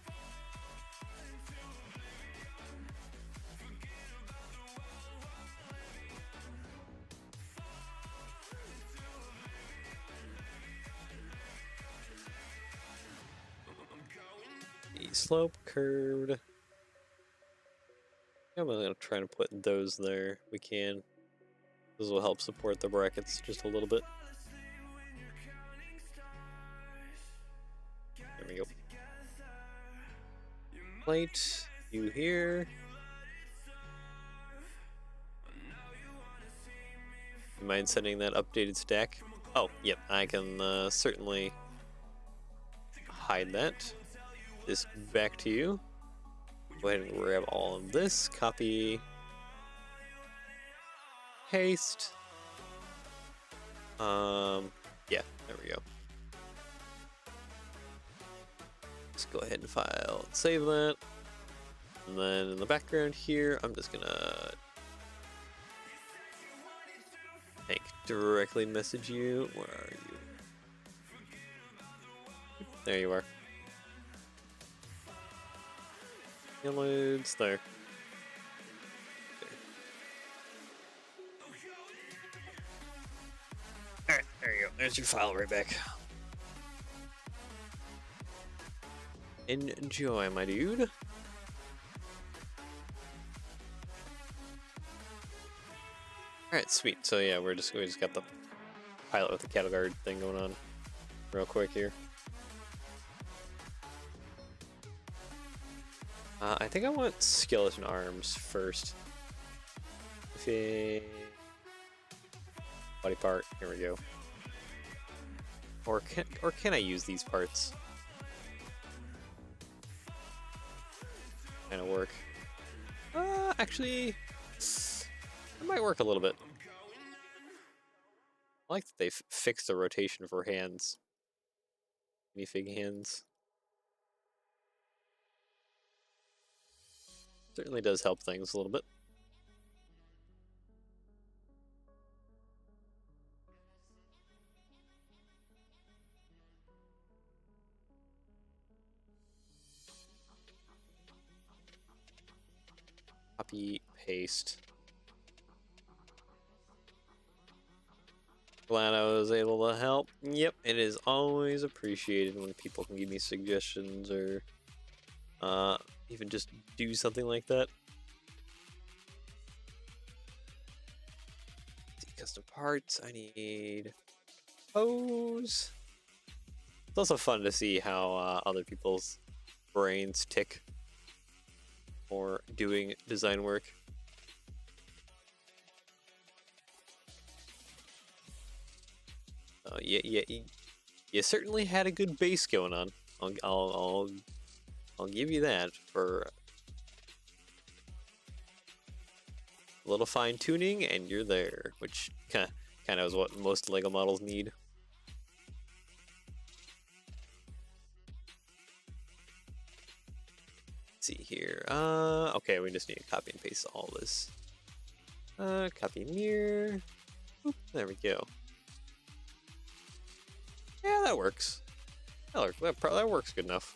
Slope, curved. I'm gonna try to put those there. We can. Those will help support the brackets just a little bit. There we go. Plate, you here. You mind sending that updated stack? Oh, yep, I can certainly hide that. This back to you. Go ahead and grab all of this, copy, paste. Yeah, there we go. Just go ahead and file and save that. And then in the background here, I'm just gonna directly message you. Where are you? There you are. Downloads there. Alright, there you go. There's your file right back. Enjoy, my dude. Alright, sweet. So yeah, we just got the pilot with the cattle guard thing going on real quick here. I think I want skeleton arms first. Body part. Here we go. Or can I use these parts? Kind of work. Actually, it might work a little bit. I like that they fixed the rotation for hands. Minifig hands. Certainly does help things a little bit. Copy, paste. glad I was able to help. Yep, it is always appreciated when people can give me suggestions or even just do something like that. Custom parts, I need hose. It's also fun to see how other people's brains tick for doing design work. Yeah, you certainly had a good base going on. I'll give you that for a little fine tuning, and you're there, which kind of is what most Lego models need. Let's see here. Okay, we just need to copy and paste all this. Copy mirror. Oop, there we go. Yeah, that works. That works good enough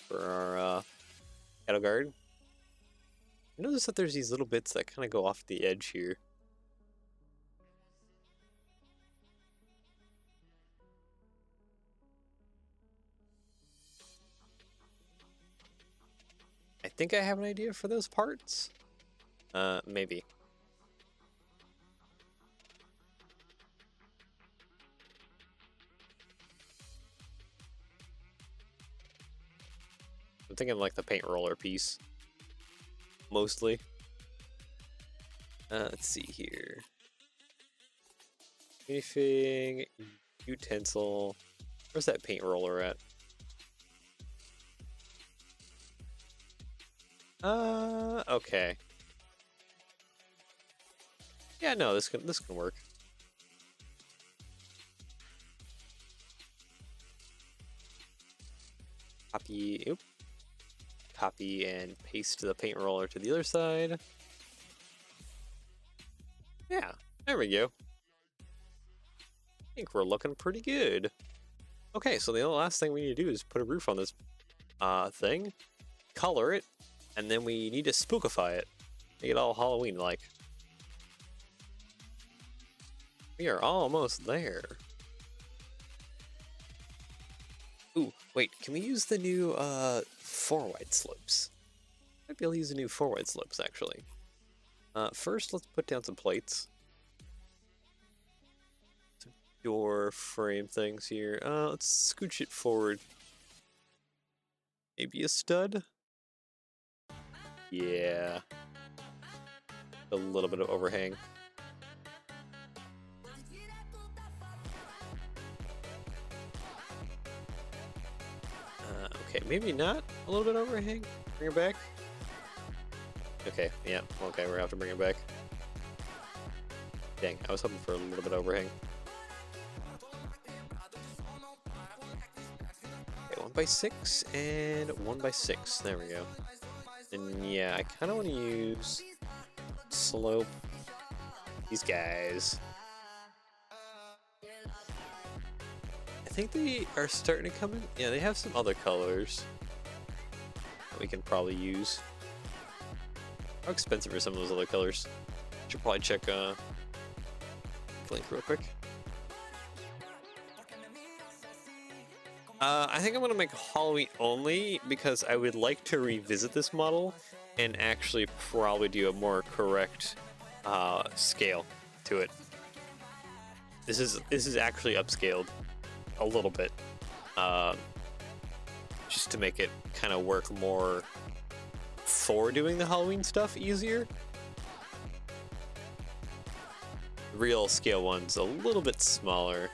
for our cattle guard. Notice that there's these little bits that kind of go off the edge here. I think I have an idea for those parts. Maybe. I'm thinking like the paint roller piece. Mostly. Let's see here. Anything, utensil. Where's that paint roller at? Okay. Yeah, no, this can work. Copy, oop. Copy and paste the paint roller to the other side. Yeah, there we go. I think we're looking pretty good. Okay, so the only last thing we need to do is put a roof on this thing, color it, and then we need to spookify it. Make it all Halloween-like. We are almost there. Ooh, wait, can we use the new 4 wide slopes? Might be able to use the new 4 wide slopes, actually. First, let's put down some plates. Some door frame things here. Let's scooch it forward. Maybe a stud? Yeah. A little bit of overhang. Okay, maybe not a little bit overhang. Bring it back. Okay, yeah, okay, we're gonna have to bring it back. Dang, I was hoping for a little bit of overhang. Okay, 1x6 and 1x6. There we go. And yeah, I kind of want to use slope these guys. I think they are starting to come in. Yeah, they have some other colors that we can probably use. How expensive are some of those other colors? Should probably check link real quick. I think I'm gonna make Halloween only because I would like to revisit this model and actually probably do a more correct scale to it. This is actually upscaled a little bit, just to make it kind of work more for doing the Halloween stuff easier. The real scale one's a little bit smaller.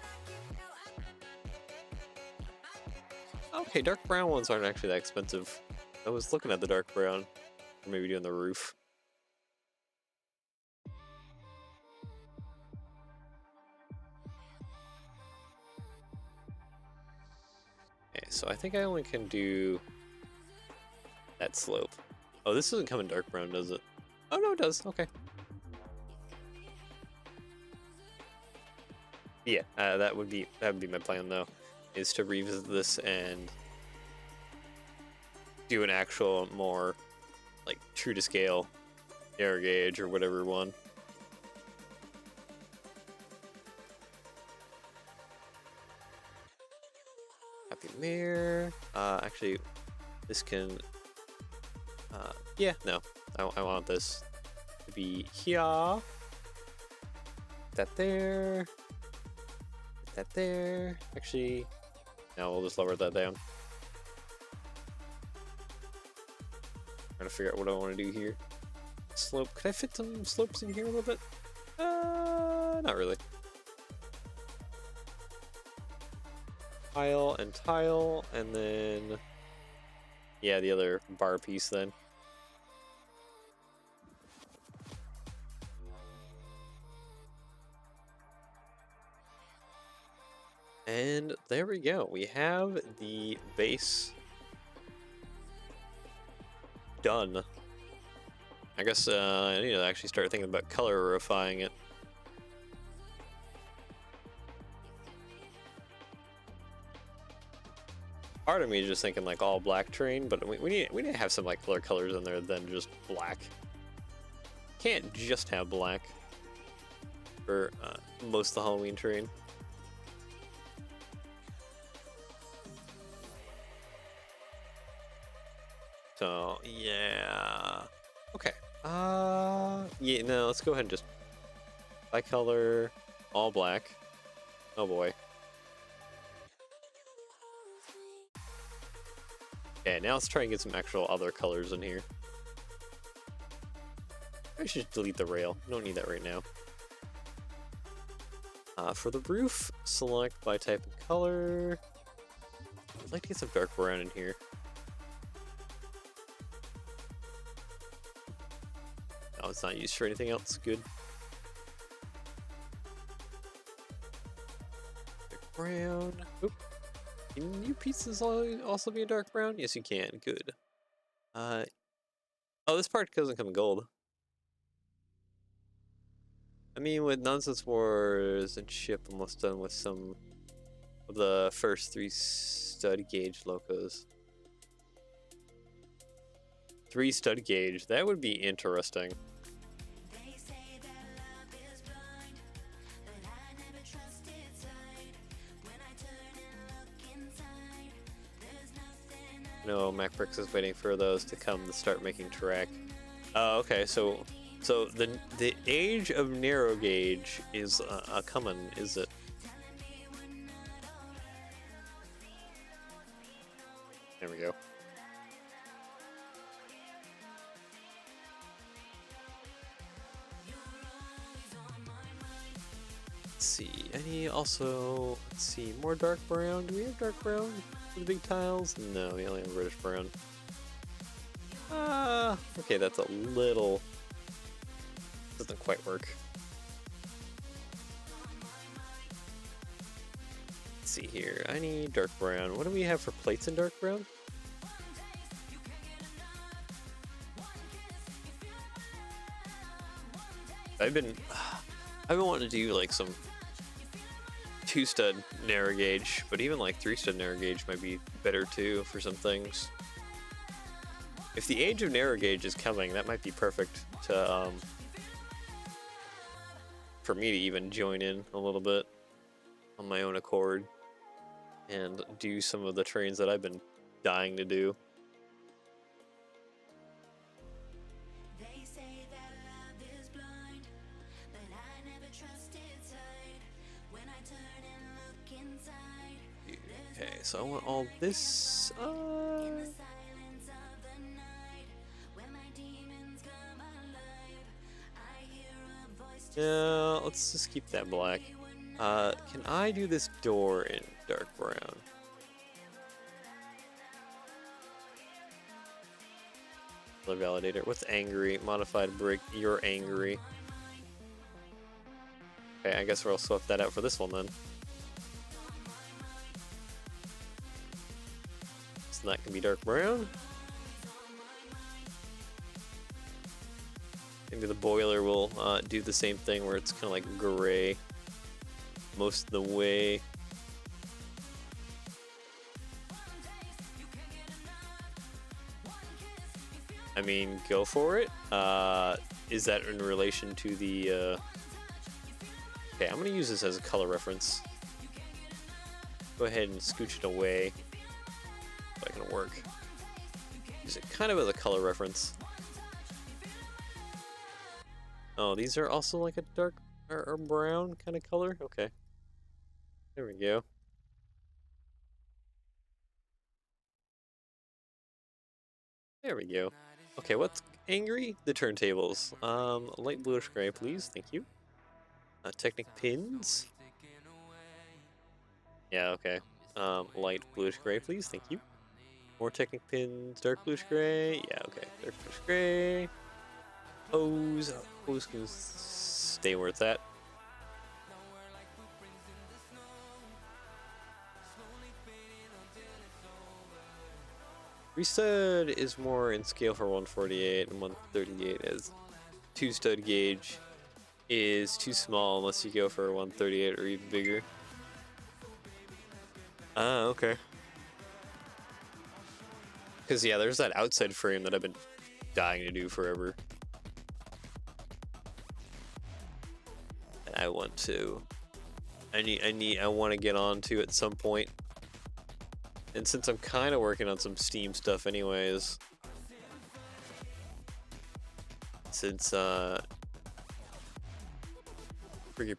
Okay, dark brown ones aren't actually that expensive. I was looking at the dark brown, or maybe doing the roof. Okay, so I think I only can do that slope. Oh, this doesn't come in dark brown, does it? Oh no, it does. Okay. Yeah, that would be my plan though, is to revisit this and do an actual more like true to scale air gauge or whatever one. Happy Mare. Actually, this can. Yeah, no, I want this to be here. That there. That there. Actually, no, we'll just lower that down. Trying to figure out what I want to do here. Slope. Could I fit some slopes in here a little bit? Not really. Tile and tile, and then yeah, the other bar piece then. And there we go. We have the base done. I guess I need to actually start thinking about colorifying it. Part of me is just thinking like all black terrain, but we need to have some like colors in there than just black. Can't just have black for most of the Halloween terrain. So yeah, okay. Yeah, no, let's go ahead and just bi-color, all black. Oh boy. Okay, now let's try and get some actual other colors in here. I should delete the rail. Don't need that right now. For the roof, select by type and color. I'd like to get some dark brown in here. Oh, it's not used for anything else. Good. Dark brown. Oop. Can your pieces also be a dark brown? Yes, you can. Good. Oh, this part doesn't come in gold. I mean, with Nonsense Wars and Ship almost done with some of the first 3 stud gauge locos. 3 stud gauge, that would be interesting. No, MacBricks is waiting for those to come to start making track. Oh, okay, so the age of narrow gauge is coming, is it? There we go. Let's see. Let's see, more dark brown. Do we have dark brown for the big tiles? No, we only have reddish brown. Okay, that's a little. Doesn't quite work. Let's see here. I need dark brown. What do we have for plates in dark brown? I've been wanting to do like some 2 stud narrow gauge, but even like 3 stud narrow gauge might be better too for some things. If the age of narrow gauge is coming, that might be perfect to for me to even join in a little bit on my own accord and do some of the trains that I've been dying to do. Okay, so I want all this. Yeah, let's just keep that black. Can I do this door in dark brown? Color validator. What's angry? Modified brick. You're angry. Okay, I guess we'll swap that out for this one then. So that can be dark brown. Maybe the boiler will do the same thing where it's kind of like gray most of the way. I mean, go for it. Is that in relation to the... Okay, I'm going to use this as a color reference. go ahead and scooch it away so I can work. Use it kind of as a color reference. Oh, these are also like a dark or brown kind of color? Okay. There we go. There we go. Okay, what's angry? The turntables. Light bluish gray, please. Thank you. Technic pins. Yeah, okay. Light bluish gray, please. Thank you. More Technic pins. Dark bluish gray. Yeah, okay. Dark bluish gray. Hose. Hose can stay where it's at. Restud is more in scale for 148 and 138 as 2-stud gauge is too small unless you go for 138 or even bigger. Ah, okay. Because yeah, there's that outside frame that I've been dying to do forever. And I want to. I want to get on to at some point. And since I'm kind of working on some Steam stuff anyways, since Friggy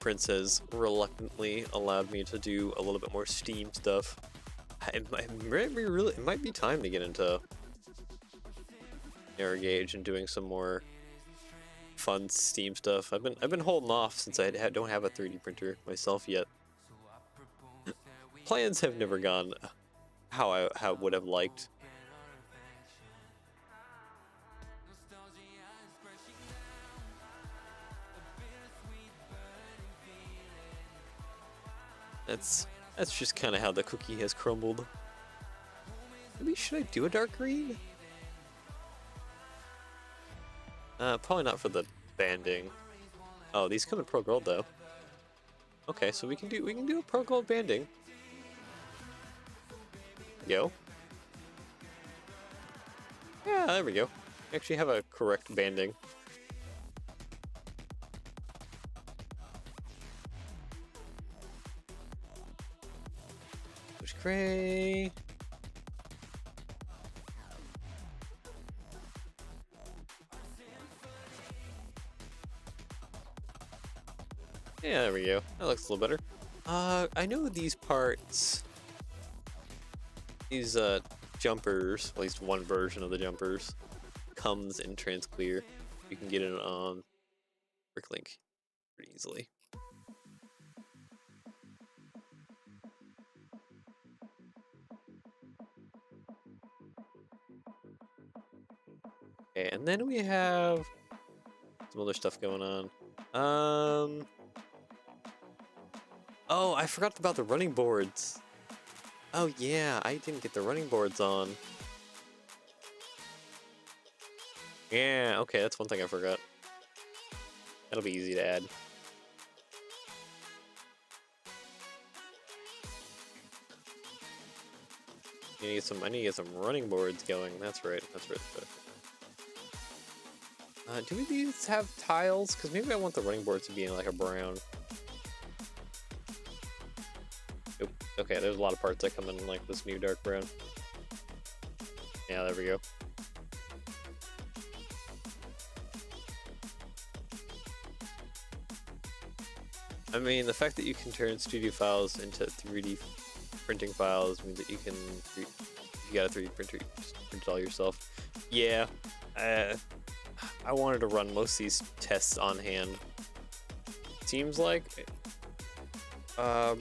Prince has reluctantly allowed me to do a little bit more Steam stuff, it might be time to get into Narrow Gauge and doing some more fun Steam stuff. I've been holding off since I don't have a 3D printer myself yet. Plans have never gone how I would have liked. That's just kind of how the cookie has crumbled. Maybe should I do a dark green? Probably not for the banding. Oh, these come in Pro Gold though. Okay, so we can do a Pro Gold banding. Go. Yeah, there we go. Actually have a correct banding. Push gray. Yeah, there we go. That looks a little better. I know these parts, these jumpers, at least one version of the jumpers, comes in trans clear. You can get it on Bricklink pretty easily. Okay, and then we have some other stuff going on. Oh, I forgot about the running boards. Oh yeah, I didn't get the running boards on. Yeah, okay, that's one thing I forgot. That'll be easy to add. I need to get some running boards going. That's right. Do these have tiles? Because maybe I want the running boards to be in like a brown. Oop. Okay, there's a lot of parts that come in like this new dark brown. Yeah, there we go. I mean, the fact that you can turn studio files into 3D printing files means that you can, if you got a 3D printer, you just print it all yourself. Yeah, I wanted to run most of these tests on hand. Seems like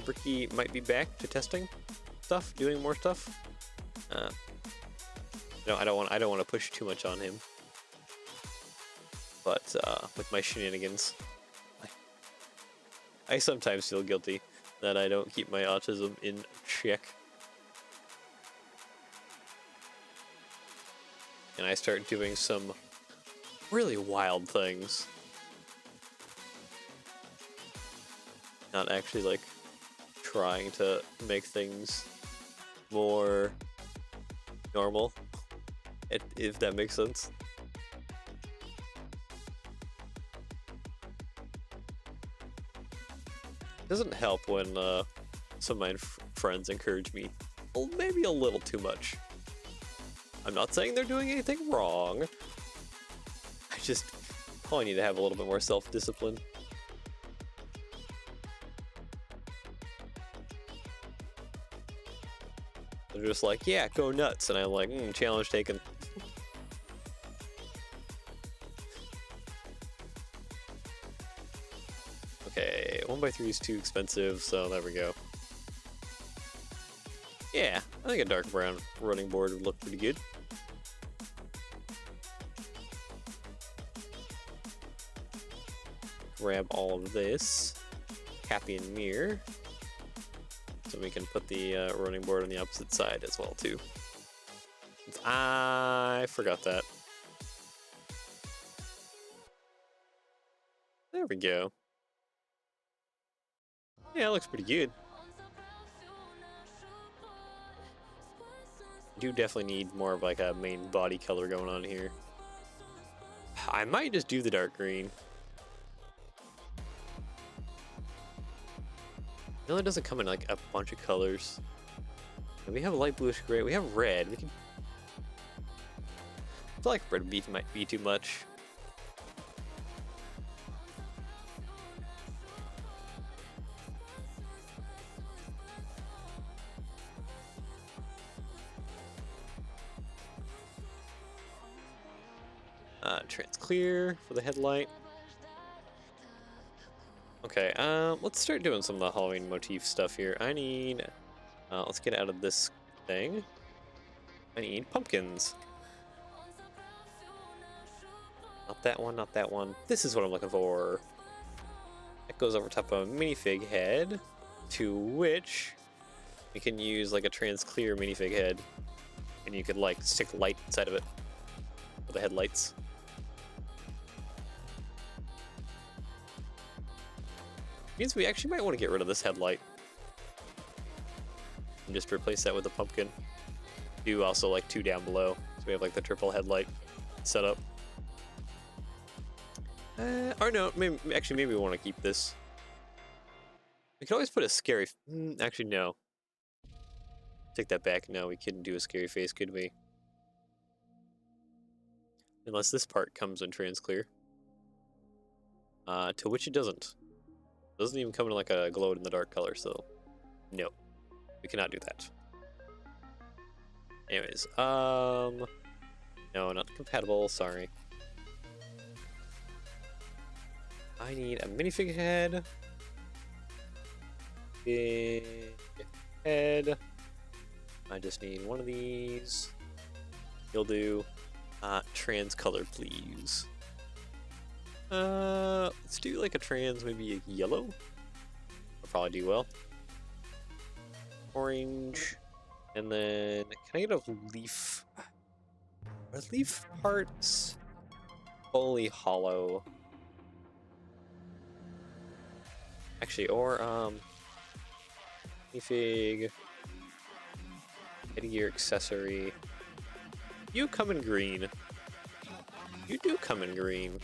Bricky might be back to testing stuff, doing more stuff. No, I don't want to push too much on him. But with my shenanigans, I sometimes feel guilty that I don't keep my autism in check. And I start doing some really wild things. Not actually like trying to make things more normal, if that makes sense. It doesn't help when some of my friends encourage me, well, maybe a little too much. I'm not saying they're doing anything wrong. I just probably need to have a little bit more self-discipline. They're just like, yeah, go nuts, and I'm like, challenge taken. Okay, 1x3 is too expensive, so there we go. Yeah, I think a dark brown running board would look pretty good. Grab all of this. Happy and mirror. So we can put the running board on the opposite side as well, too. I forgot that. There we go. Yeah, it looks pretty good. Do definitely need more of like a main body color going on here. I might just do the dark green. No, it doesn't come in like a bunch of colors. And we have light bluish gray. We have red. We can. I feel like red beef might be too much. Trans clear for the headlight. Okay, let's start doing some of the Halloween motif stuff here. I need, let's get out of this thing. I need pumpkins. Not that one, not that one. This is what I'm looking for. That goes over top of a minifig head, to which we can use like a trans clear minifig head, and you could like stick light inside of it for the headlights. Means we actually might want to get rid of this headlight and just replace that with a pumpkin. Do also like two down below, so we have like the triple headlight set up. Or no, maybe we want to keep this. We could always put a scary. Actually, no. Take that back. No, we couldn't do a scary face, could we? Unless this part comes in trans clear. To which it doesn't. Doesn't even come in like a glow in the dark color, so no, we cannot do that. Anyways, no, not compatible, sorry. I need a minifig head. Big head. I just need one of these. You'll do. Trans color, please. Let's do like a trans, maybe a yellow. I'll probably do well. Orange. And then, can I get a leaf? Are leaf parts fully hollow? Actually, or, minifig. Headgear accessory. You come in green. You do come in green.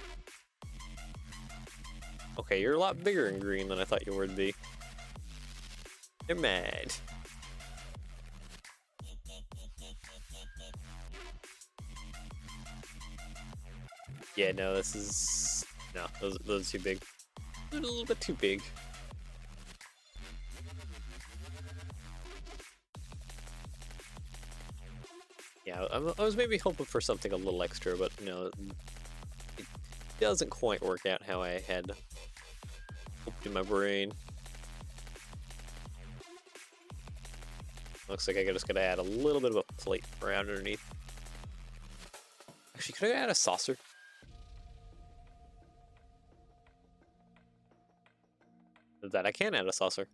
Okay, you're a lot bigger in green than I thought you would be. They're mad. Yeah, no, this is... No, those are too big. They're a little bit too big. Yeah, I was maybe hoping for something a little extra, but no, it doesn't quite work out how I had hoped in my brain. Looks like I just gotta add a little bit of a plate around underneath. Actually, could I add a saucer? That I can add a saucer.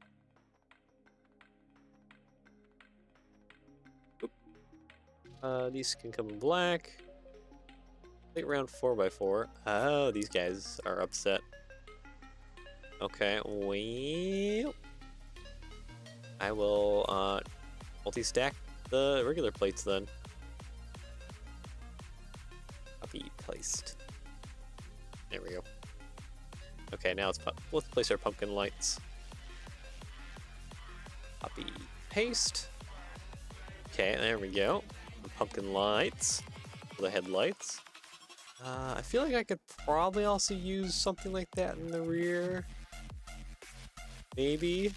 Oop. These can come in black. Plate round 4x4. Oh, these guys are upset. Okay, well, I will multi-stack the regular plates then. Copy, placed. There we go. Okay, now let's place our pumpkin lights. Copy, paste. Okay, there we go. The pumpkin lights, the headlights. I feel like I could probably also use something like that in the rear. Maybe.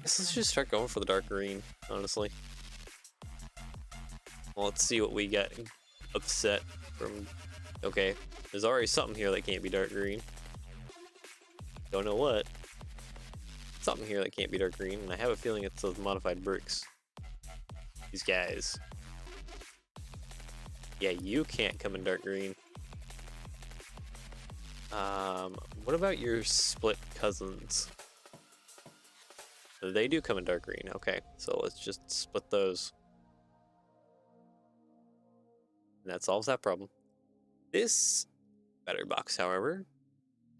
Let's just start going for the dark green, honestly. Well, let's see what we get upset from. Okay, there's already something here that can't be dark green. Don't know what. Something here that can't be dark green, and I have a feeling it's those modified bricks. These guys. Yeah, you can't come in dark green. What about your split cousins? They do come in dark green. Okay, so let's just split those. And that solves that problem. This battery box, however,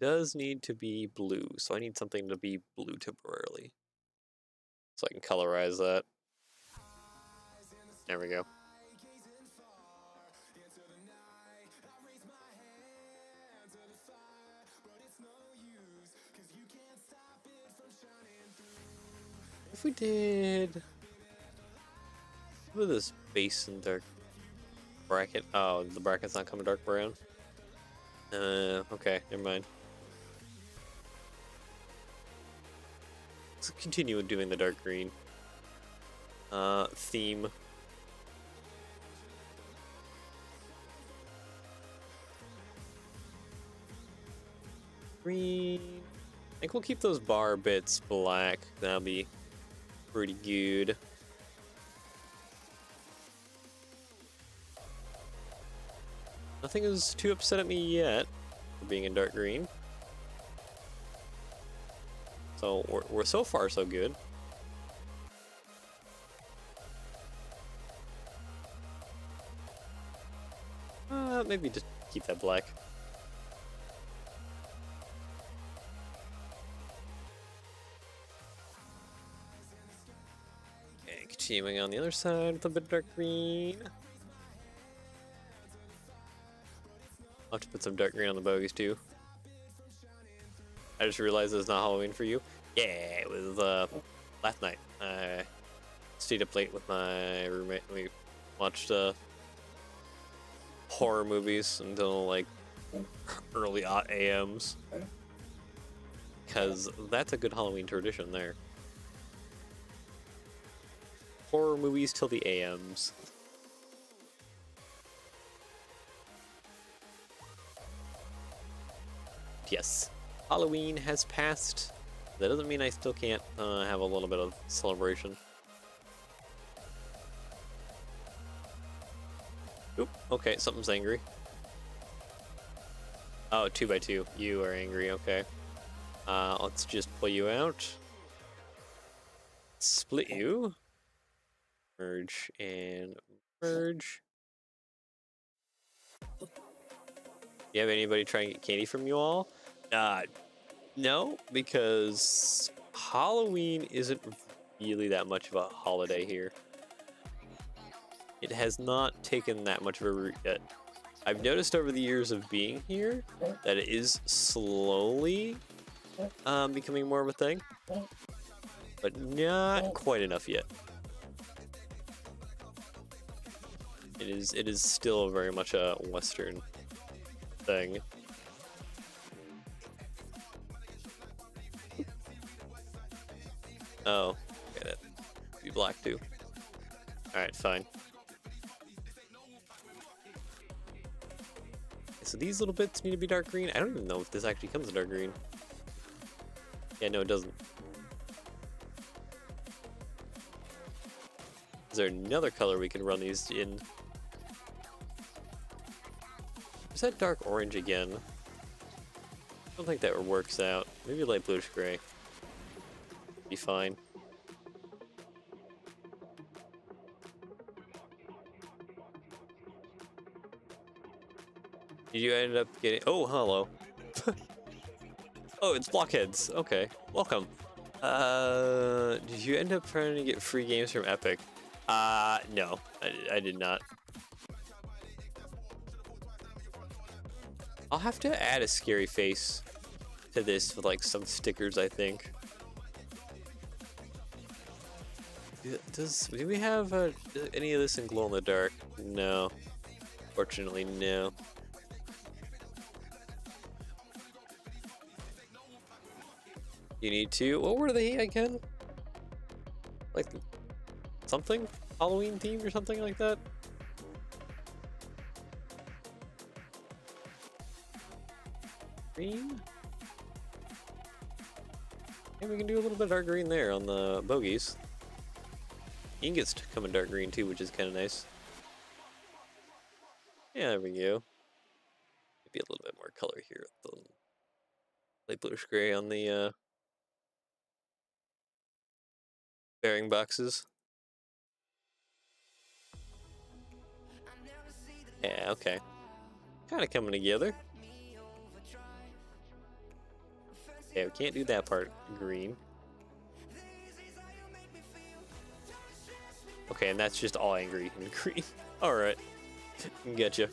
does need to be blue, so I need something to be blue temporarily. So I can colorize that. There we go. If we did... What is this base and dark bracket? Oh, the bracket's not coming dark brown? Okay, never mind. Let's continue with doing the dark green. Theme. Green. I think we'll keep those bar bits black. That'll be pretty good. Nothing is too upset at me yet for being in dark green. So we're so far so good. Maybe just keep that black. Okay, continuing on the other side with a bit of dark green. I'll have to put some dark green on the bogies too. I just realized it's not Halloween for you. Yeah, it was last night. I stayed up late with my roommate and we watched horror movies until like early AMs. Because that's a good Halloween tradition there. Horror movies till the AMs. Yes, Halloween has passed. That doesn't mean I still can't have a little bit of celebration. Oop, okay, something's angry. Oh, 2x2. You are angry, okay. Let's just pull you out. Split you. Merge and merge. Do you have anybody trying to get candy from you all? No, because Halloween isn't really that much of a holiday here. It has not taken that much of a root yet. I've noticed over the years of being here that it is slowly becoming more of a thing, but not quite enough yet. It is still very much a Western thing. Oh, okay, that be black too. Alright, fine. So these little bits need to be dark green. I don't even know if this actually comes in dark green. Yeah, no, it doesn't. Is there another color we can run these in? Is that dark orange again? I don't think that works out. Maybe light bluish gray. Be fine. Did you end up getting... Oh, hello. Oh, it's blockheads. Okay, welcome. Did you end up trying to get free games from Epic? No, I did not. I'll have to add a scary face to this with like some stickers, I think. Do we have any of this in glow in the dark? No. Fortunately, no. You need to. What were they again? Like something? Halloween themed or something like that? Green? Maybe we can do a little bit of dark green there on the bogies. Ingots come in dark green too, which is kind of nice. Yeah, there we go. Maybe a little bit more color here with the light bluish gray on the bearing boxes. Yeah, okay. Kind of coming together. Okay, we can't do that part green. Okay, and that's just all angry and green. Alright. Getcha.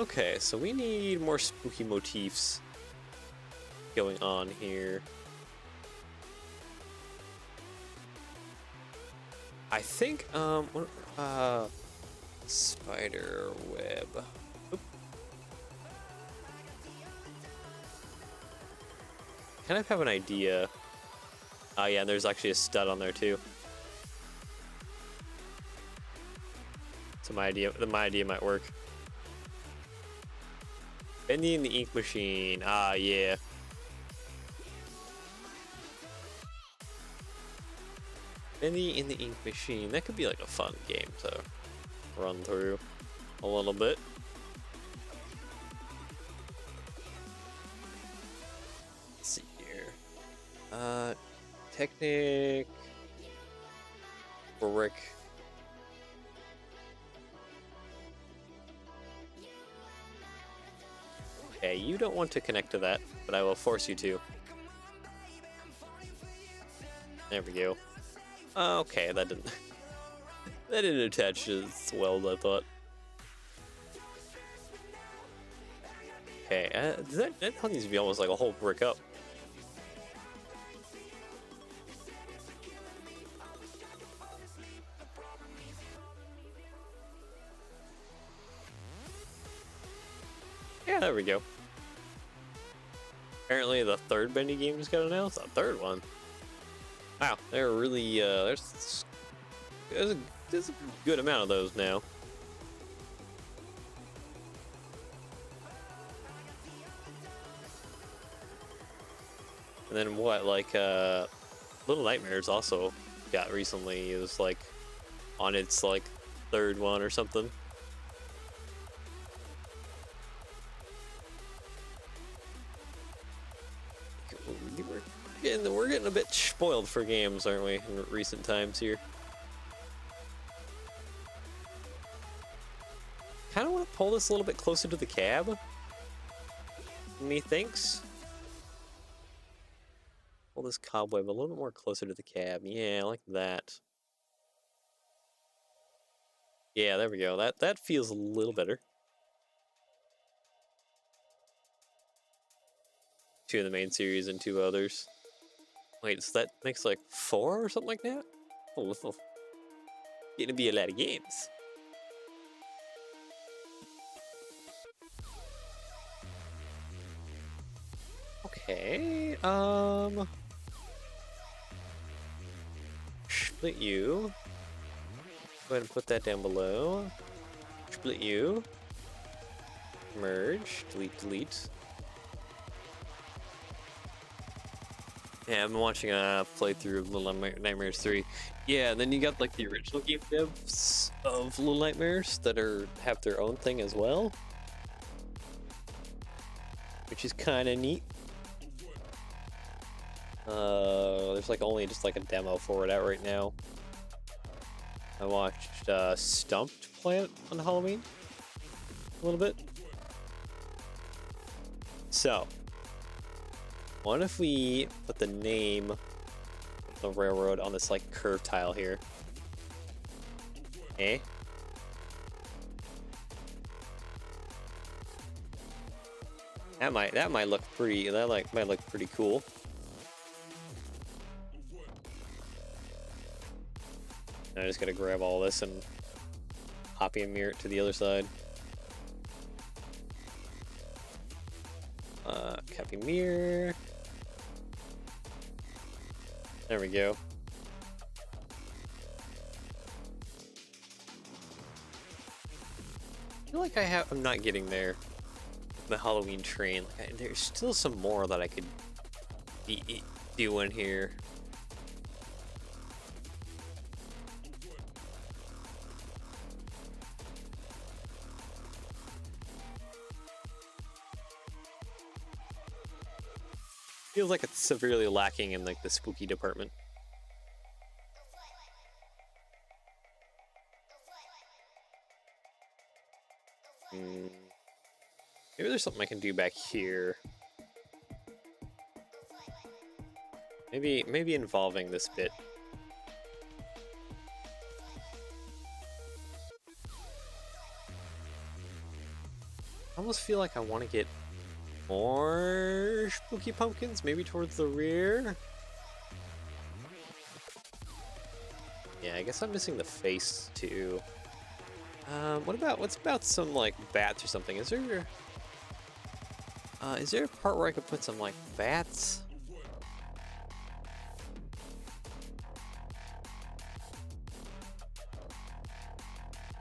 Okay, so we need more spooky motifs going on here. I think, spider web. Oop. Kind of have an idea. Oh yeah, and there's actually a stud on there too. So my idea might work. Bendy in the ink machine. Ah, yeah. Bendy in the ink machine. That could be like a fun game to run through a little bit. Let's see here. Technic. Brick. Okay, you don't want to connect to that, but I will force you to. There we go. Okay, that didn't that didn't attach as well as I thought. Okay, that needs to be almost like a whole brick up. Yeah, there we go. Apparently the third Bendy game just got announced. A third one. Wow, they're really there's a good amount of those now. And then what, like Little Nightmares also got recently. It was like on its like third one or something. We're getting a bit spoiled for games, aren't we, in recent times here? Kind of want to pull this a little bit closer to the cab. Methinks. Pull this cobweb a little bit more closer to the cab. Yeah, like that. Yeah, there we go. That feels a little better. Two of the main series and two others. Wait, so that makes like 4 or something like that? Oh, this is gonna be a lot of games. Okay, split you. Go ahead and put that down below. Split you. Merge, delete. Yeah, I've been watching a playthrough of Little Nightmares 3. Yeah, and then you got like the original game devs of Little Nightmares that have their own thing as well, which is kind of neat. There's like only just like a demo for it out right now. I watched Stumped play it on Halloween a little bit. So, what if we put the name of the railroad on this like curved tile here? Eh? That might look pretty. Might look pretty cool. I just gotta grab all this and copy and mirror it to the other side. Copy mirror. There we go. I feel like I'm not getting there with the Halloween train. Like there's still some more that I could be doing here. Feels like it's severely lacking in like the spooky department. Maybe there's something I can do back here. Maybe involving this bit. I almost feel like I want to get more spooky pumpkins, maybe towards the rear. Yeah, I guess I'm missing the face too. What's about some like bats or something? Is there a part where I could put some like bats?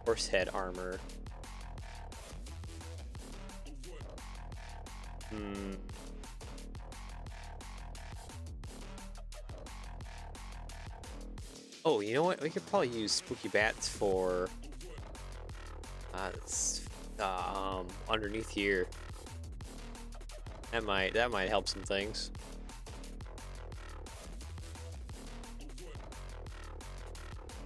Horse head armor. Oh, you know what? We could probably use spooky bats for underneath here. That might help some things.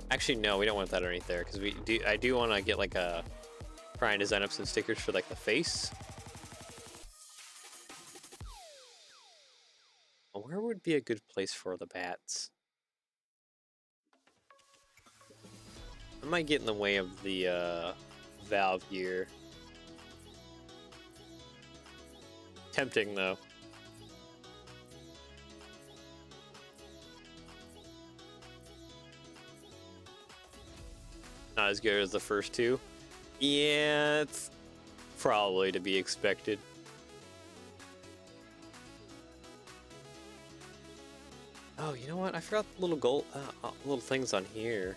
Actually, no, we don't want that underneath there because I do want to get like try and design up some stickers for like the face. Where would be a good place for the bats? I might get in the way of the valve here. Tempting though. Not as good as the first two. Yeah, it's probably to be expected. Oh, you know what? I forgot the little little things on here.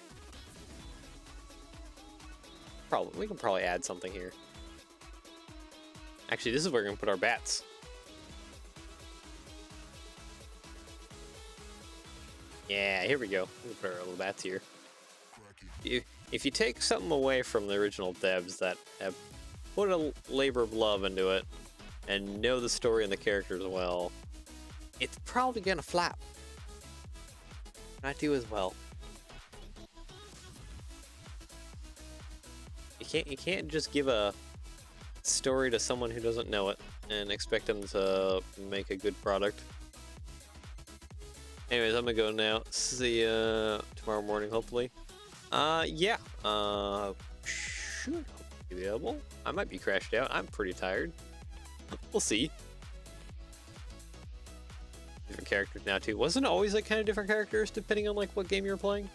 We can probably add something here. Actually, this is where we're gonna put our bats. Yeah, here we go. We can put our little bats here. If you take something away from the original devs that have put a labor of love into it and know the story and the characters well, it's probably gonna flap. Not do as well. You can't just give a story to someone who doesn't know it and expect them to make a good product. Anyways, I'm gonna go now. See ya tomorrow morning, hopefully. Yeah. Should be available. I might be crashed out. I'm pretty tired. We'll see. Different characters now too. Wasn't it always like kind of different characters depending on like what game you're playing?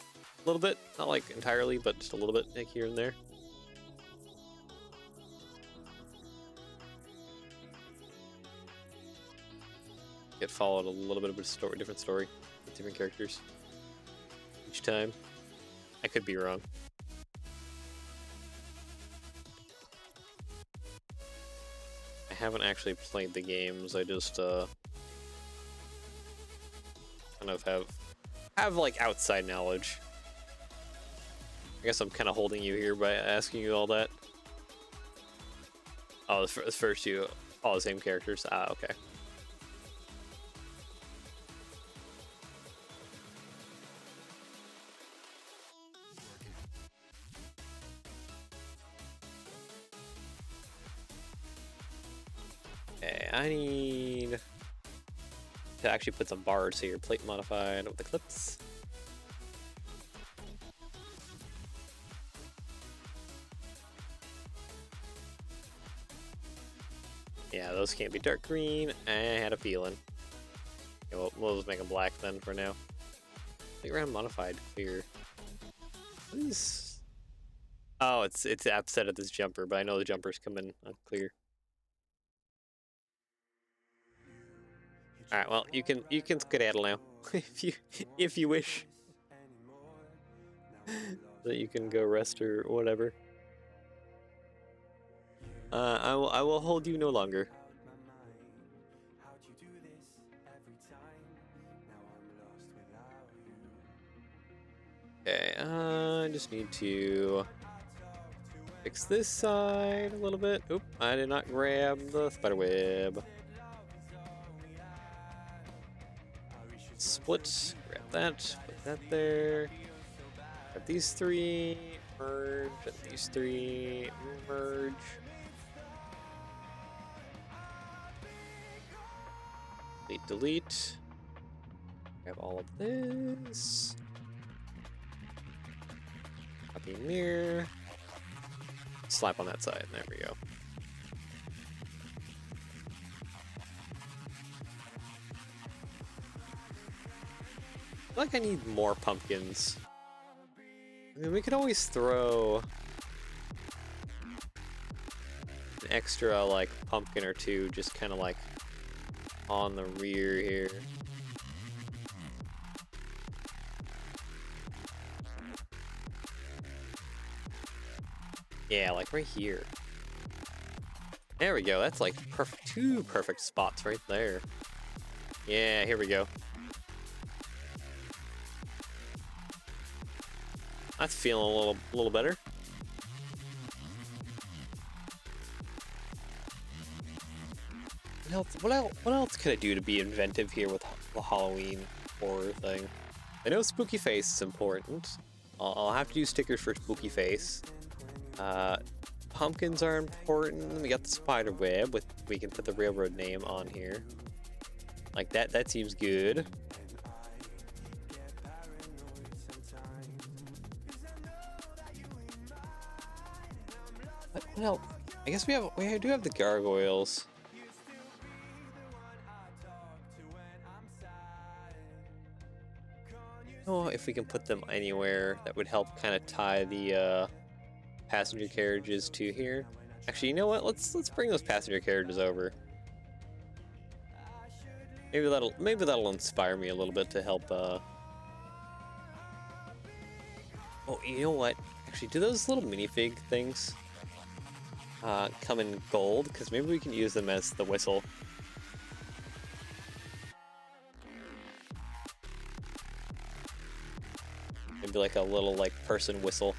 A little bit, not like entirely, but just a little bit like here and there. Get followed a little bit of a story, different story with different characters each time. I could be wrong. I haven't actually played the games. I just kind of have like outside knowledge. I guess I'm kind of holding you here by asking you all that. Oh, the first two, all the same characters. Ah, okay. Okay, I need to actually put some bars here. Plate modified with the clips. Yeah, those can't be dark green. I had a feeling. Okay, we'll just make them black then for now. Playground modified clear. What is... Oh, it's upset at this jumper, but I know the jumpers come in clear. All right, well you can skedaddle now if you wish. That you can go rest or whatever. I will hold you no longer. Okay, I just need to fix this side a little bit. Oop, I did not grab the spider web. Split, grab that, put that there. Grab these three, merge, and these three, merge. Delete, delete. Grab all of this. Copy mirror. Slap on that side. There we go. I feel like I need more pumpkins. I mean, we could always throw an extra, like, pumpkin or two just kind of, like, on the rear here. Yeah, like right here. There we go. That's like perfect. Two perfect spots right there. Yeah, here we go. That's feeling a little better. What else could I do to be inventive here with the Halloween horror thing? I know spooky face is important. I'll have to do stickers for spooky face. Pumpkins are important. We got the spider web with, we can put the railroad name on here. Like that seems good. What else? I guess we do have the gargoyles. Oh, if we can put them anywhere, that would help kind of tie the passenger carriages to here. Actually, you know what? Let's bring those passenger carriages over. Maybe that'll inspire me a little bit to help. Oh, you know what? Actually, do those little minifig things come in gold? Because maybe we can use them as the whistle. Maybe like a little person whistle.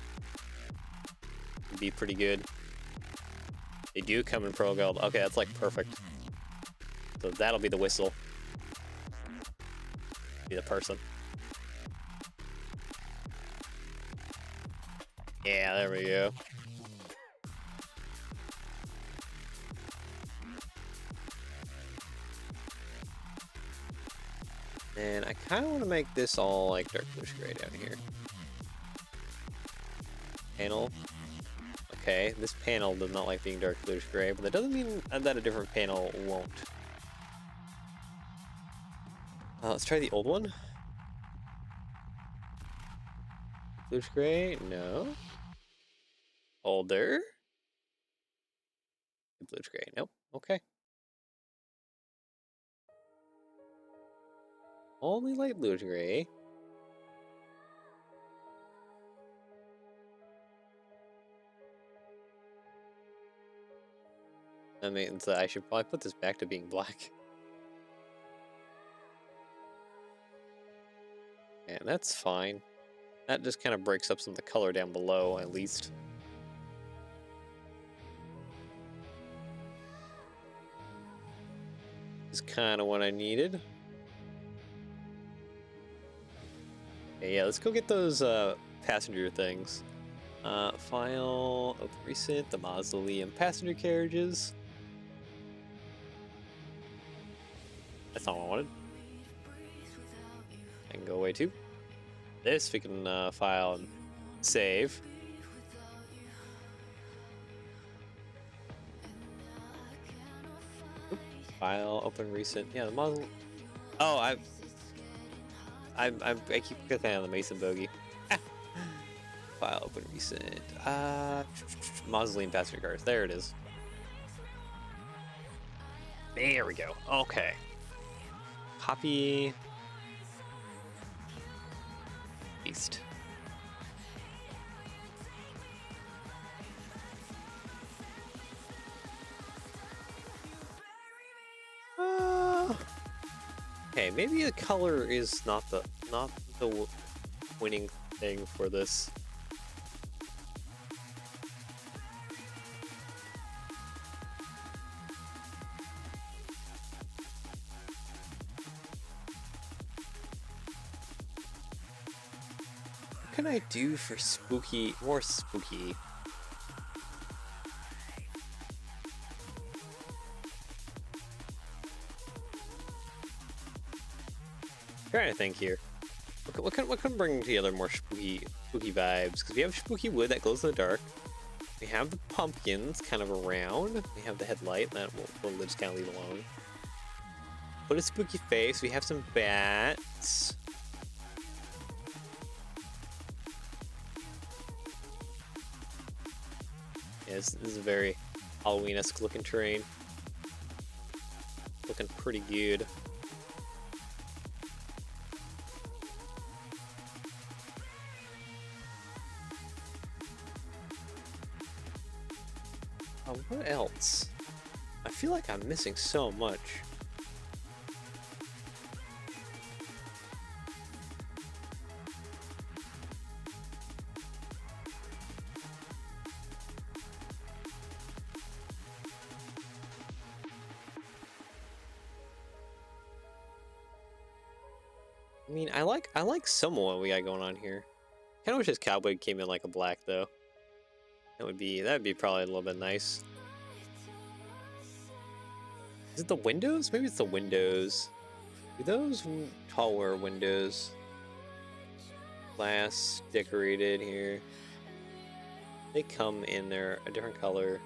Would be pretty good. They do come in pearl gold. Okay, that's like perfect. So that'll be the whistle. Be the person. Yeah, there we go. And I kind of want to make this all like dark bluish gray down here. Panel. Okay, this panel does not like being dark bluish gray, but that doesn't mean that a different panel won't. Let's try the old one. Bluish gray? No. Older? Bluish gray? Nope. Okay. Only light bluish gray. That means I should probably put this back to being black. And that's fine. That just kind of breaks up some of the color down below, at least. Is kind of what I needed. Okay, yeah, let's go get those passenger things. File, open recent, the mausoleum passenger carriages. That's not what I wanted. I can go away too. This we can file and save. File, open recent. Yeah, the muzzle. Oh, I keep clicking on the Mason bogey. File, open recent. Mausoleum passenger cars. There it is. There we go. Okay. Copy. Paste. Okay, maybe the color is not the winning thing for this. What can I do for spooky, more spooky? Trying to think here. What can bring together more spooky vibes? Because we have spooky wood that glows in the dark. We have the pumpkins kind of around. We have the headlight that we'll just kind of leave alone. Put a spooky face. We have some bats. Yeah, this is a very Halloween-esque looking terrain. Looking pretty good. What else? I feel like I'm missing so much. I mean, I like some of what we got going on here. Kind of wish this cowboy came in like a black though. That'd be probably a little bit nice. Is it the windows? Maybe it's the windows. Do those taller windows? Glass decorated here. They come in there a different color.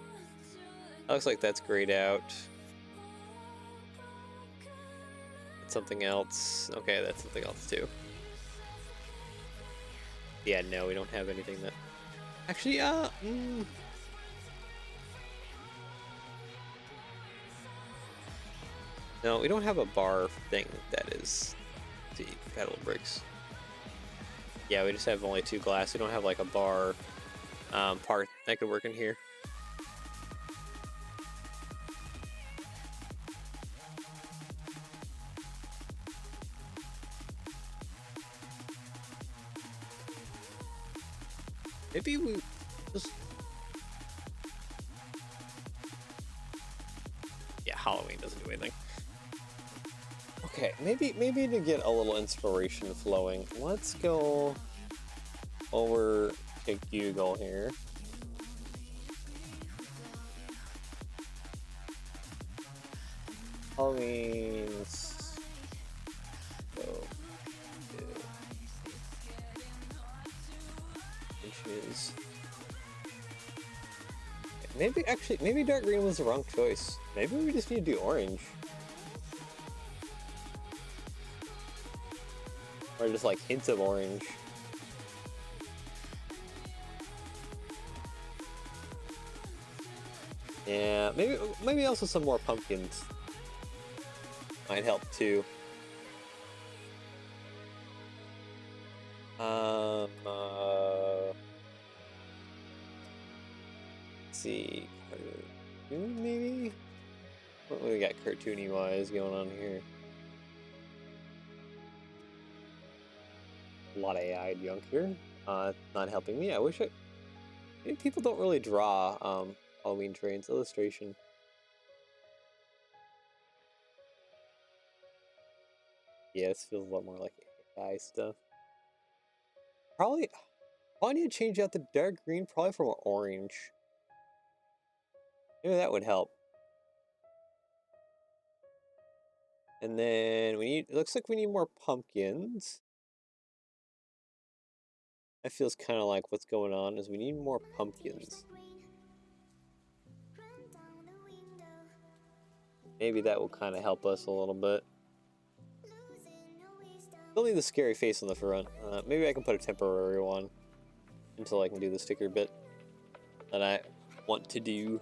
That looks like that's grayed out. That's something else. Okay, that's something else too. Yeah, no, we don't have anything that... Actually, no, we don't have a bar thing that is the pedal bricks. Yeah, we just have only 2 glass. We don't have like a bar part that could work in here. Maybe we just... Yeah, Halloween doesn't do anything. Okay, maybe to get a little inspiration flowing, let's go over to Google here. Halloween's inches. Maybe dark green was the wrong choice. Maybe we just need to do orange. Or just like hints of orange. Yeah, maybe also some more pumpkins might help too. Let's see, cartoon maybe? What do we got cartoony wise going on here? A lot of AI junk here. Not helping me. I wish maybe people don't really draw Halloween trains illustration. Yeah, this feels a lot more like AI stuff. Probably need to change out the dark green probably from orange. Maybe that would help. And then it looks like we need more pumpkins. That feels kind of like what's going on is we need more pumpkins. Maybe that will kind of help us a little bit. Still need the scary face on the front. Maybe I can put a temporary one until I can do the sticker bit that I want to do.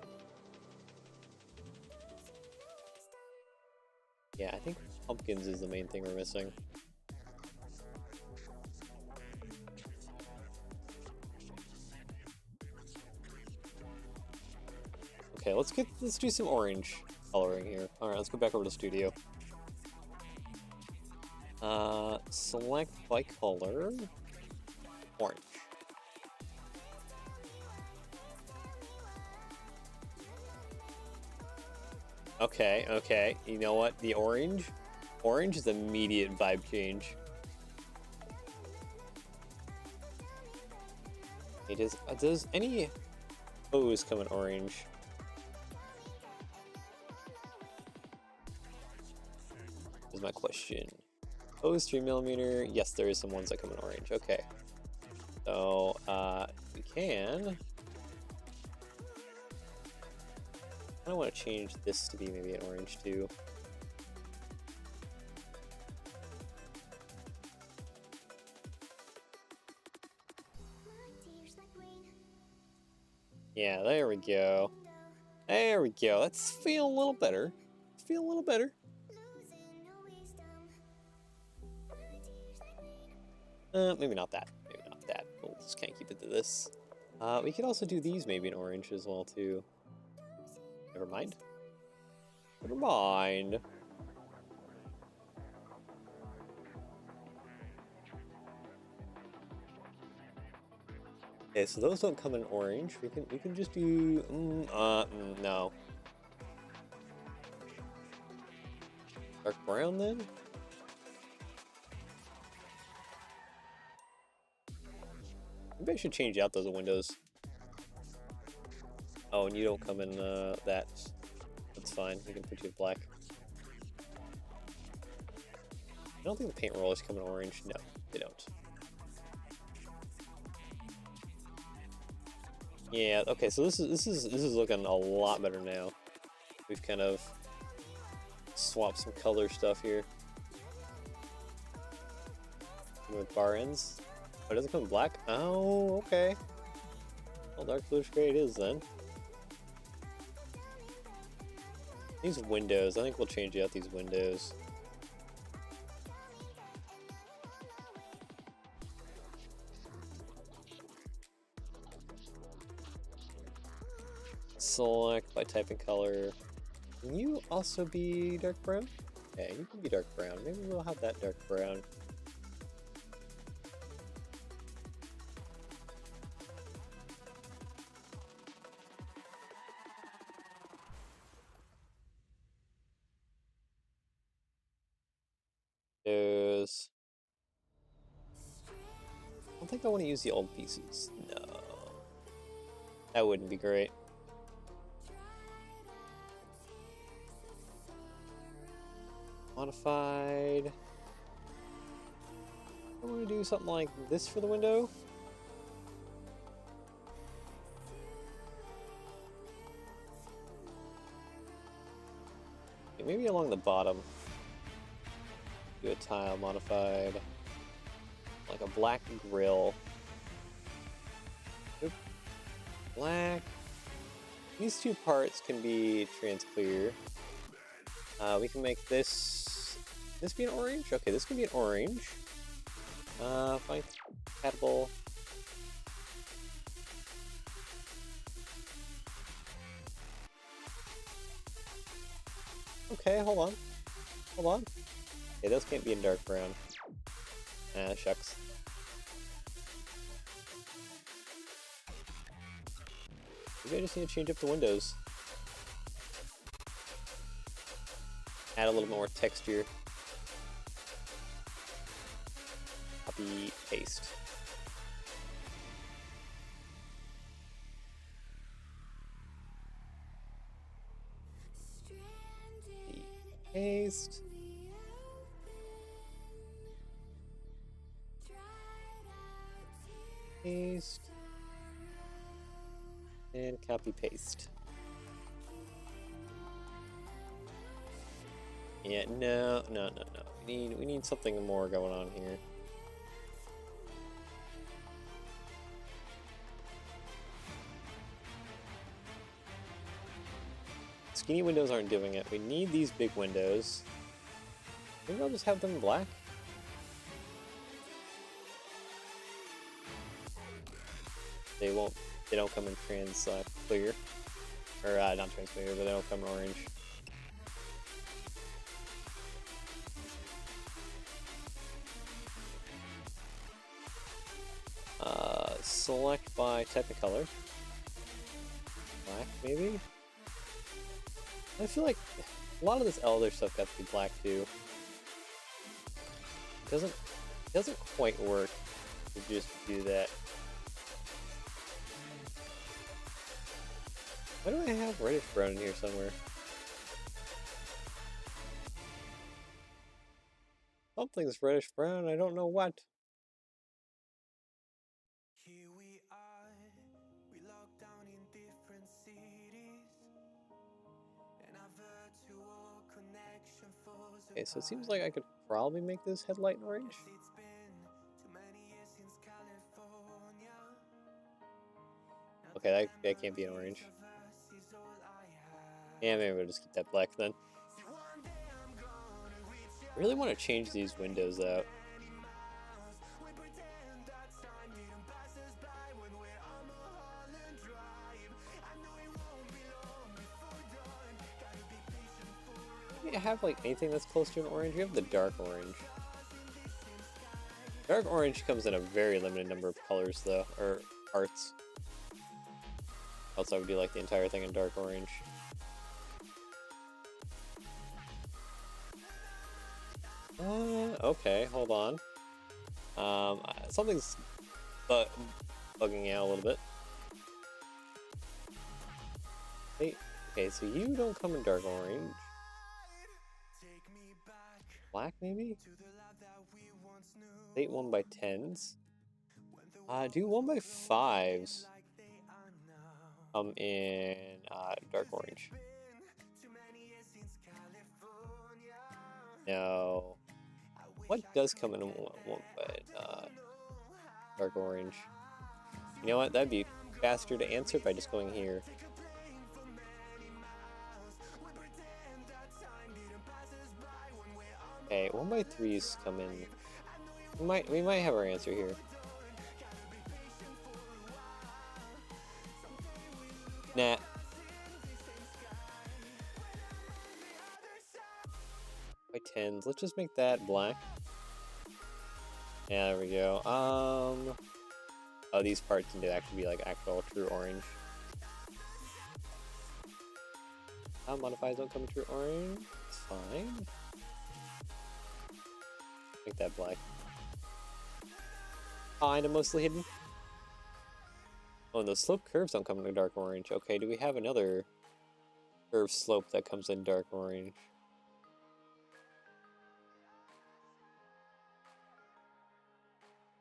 Yeah, I think pumpkins is the main thing we're missing. Okay, let's do some orange coloring here. All right, let's go back over to studio. Select by color, orange. Okay, okay. You know what? The orange is immediate vibe change. It is. Does any hose come in orange? Is my question. Hose 3mm. Yes, there is some ones that come in orange. Okay. So we can. I don't want to change this to be maybe an orange too. Yeah, there we go. There we go. Let's feel a little better. Feel a little better. Maybe not that. Maybe not that. We'll just can't keep it to this. We could also do these maybe in orange as well too. Never mind. Never mind. Okay, so those don't come in orange. We can just do no. Dark brown then? Maybe I should change out those windows. Oh, and you don't come in that. That's fine. We can put you in black. I don't think the paint rollers come in orange. No, they don't. Yeah. Okay. So this is looking a lot better now. We've kind of swapped some color stuff here. With bar ends. Oh, does it come in black? Oh, okay. Well, dark bluish gray it is then. These windows, I think we'll change out these windows. Select by typing color. Can you also be dark brown? Yeah, you can be dark brown. Maybe we'll have that dark brown. I don't think I want to use the old pieces. No. That wouldn't be great. Modified. I want to do something like this for the window. Okay, maybe along the bottom. Do a tile modified. Like a black grill. Oop. Black. These two parts can be trans clear. We can make this be an orange? Okay, this can be an orange. Fine. Compatible. Okay, hold on. Hold on. Okay, those can't be in dark brown. Ah, shucks. Maybe I just need to change up the windows. Add a little more texture. Copy, paste. Paste. Paste. And copy paste. Yeah, no. We need something more going on here. Skinny windows aren't doing it. We need these big windows. Maybe I'll just have them black. They don't come in trans clear. Or not trans clear, but they don't come in orange. Select by type of color. Black, maybe? I feel like a lot of this Elder stuff got to be black too. It doesn't quite work to just do that. Why do I have reddish brown in here somewhere? Something's reddish brown, I don't know what. Okay, so it seems like I could probably make this headlight in orange. Okay, that can't be an orange. Yeah, maybe we'll just keep that black then. I really want to change these windows out. Do you have like anything that's close to an orange? You have the dark orange. Dark orange comes in a very limited number of colors though, or parts. Else I would do like the entire thing in dark orange. Okay, hold on. Something's bugging out a little bit. Hey, okay, so you don't come in dark orange. Black, maybe? State 1 by 10s. Do 1 by 5s. Come in dark orange. No. What does come in 1 by dark orange? You know what? That'd be faster to answer by just going here. Okay, 1 by 3s come in. We might have our answer here. Nah. By 10s. Let's just make that black. Yeah, there we go. Oh, these parts need to actually be like actual true orange. Modifiers don't come in true orange. It's fine. Make that black. Kinda mostly hidden. Oh, and the slope curves don't come in dark orange. Okay, do we have another curved slope that comes in dark orange?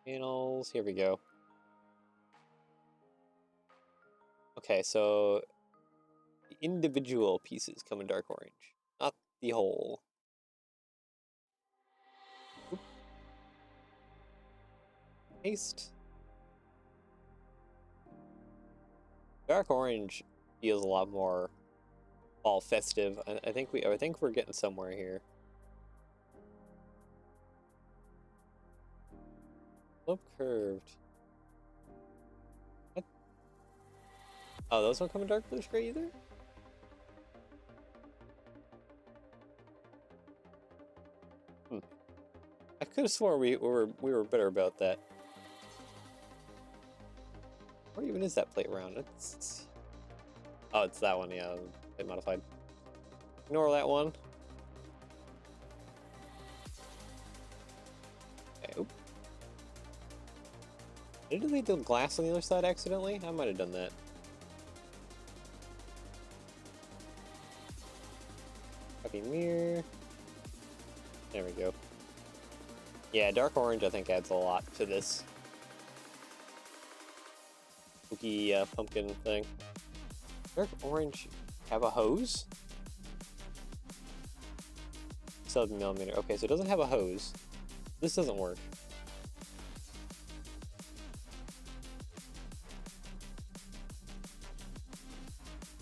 Panels, here we go. Okay, so the individual pieces come in dark orange, not the whole. Oop. Paste. Dark orange feels a lot more fall festive. I think we're getting somewhere here. Slope curved. What? Oh, those don't come in dark bluish gray either? I could have sworn we were better about that. What even is that plate round? Oh, it's that one, yeah. Plate modified. Ignore that one. Okay, oop. Did I delete the glass on the other side accidentally? I might have done that. Copy mirror. There we go. Yeah, dark orange I think adds a lot to this spooky pumpkin thing. Dark orange have a hose? 7mm. Okay, so it doesn't have a hose. This doesn't work.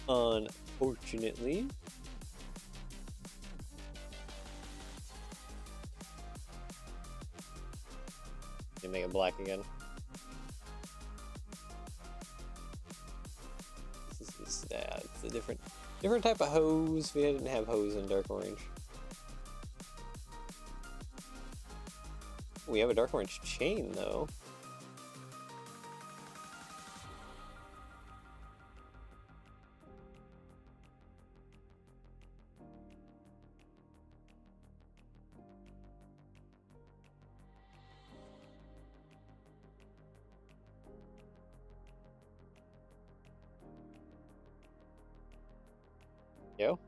Unfortunately. Let me make it black again. It's a different type of hose. We didn't have hose in dark orange. We have a dark orange chain though. Yo.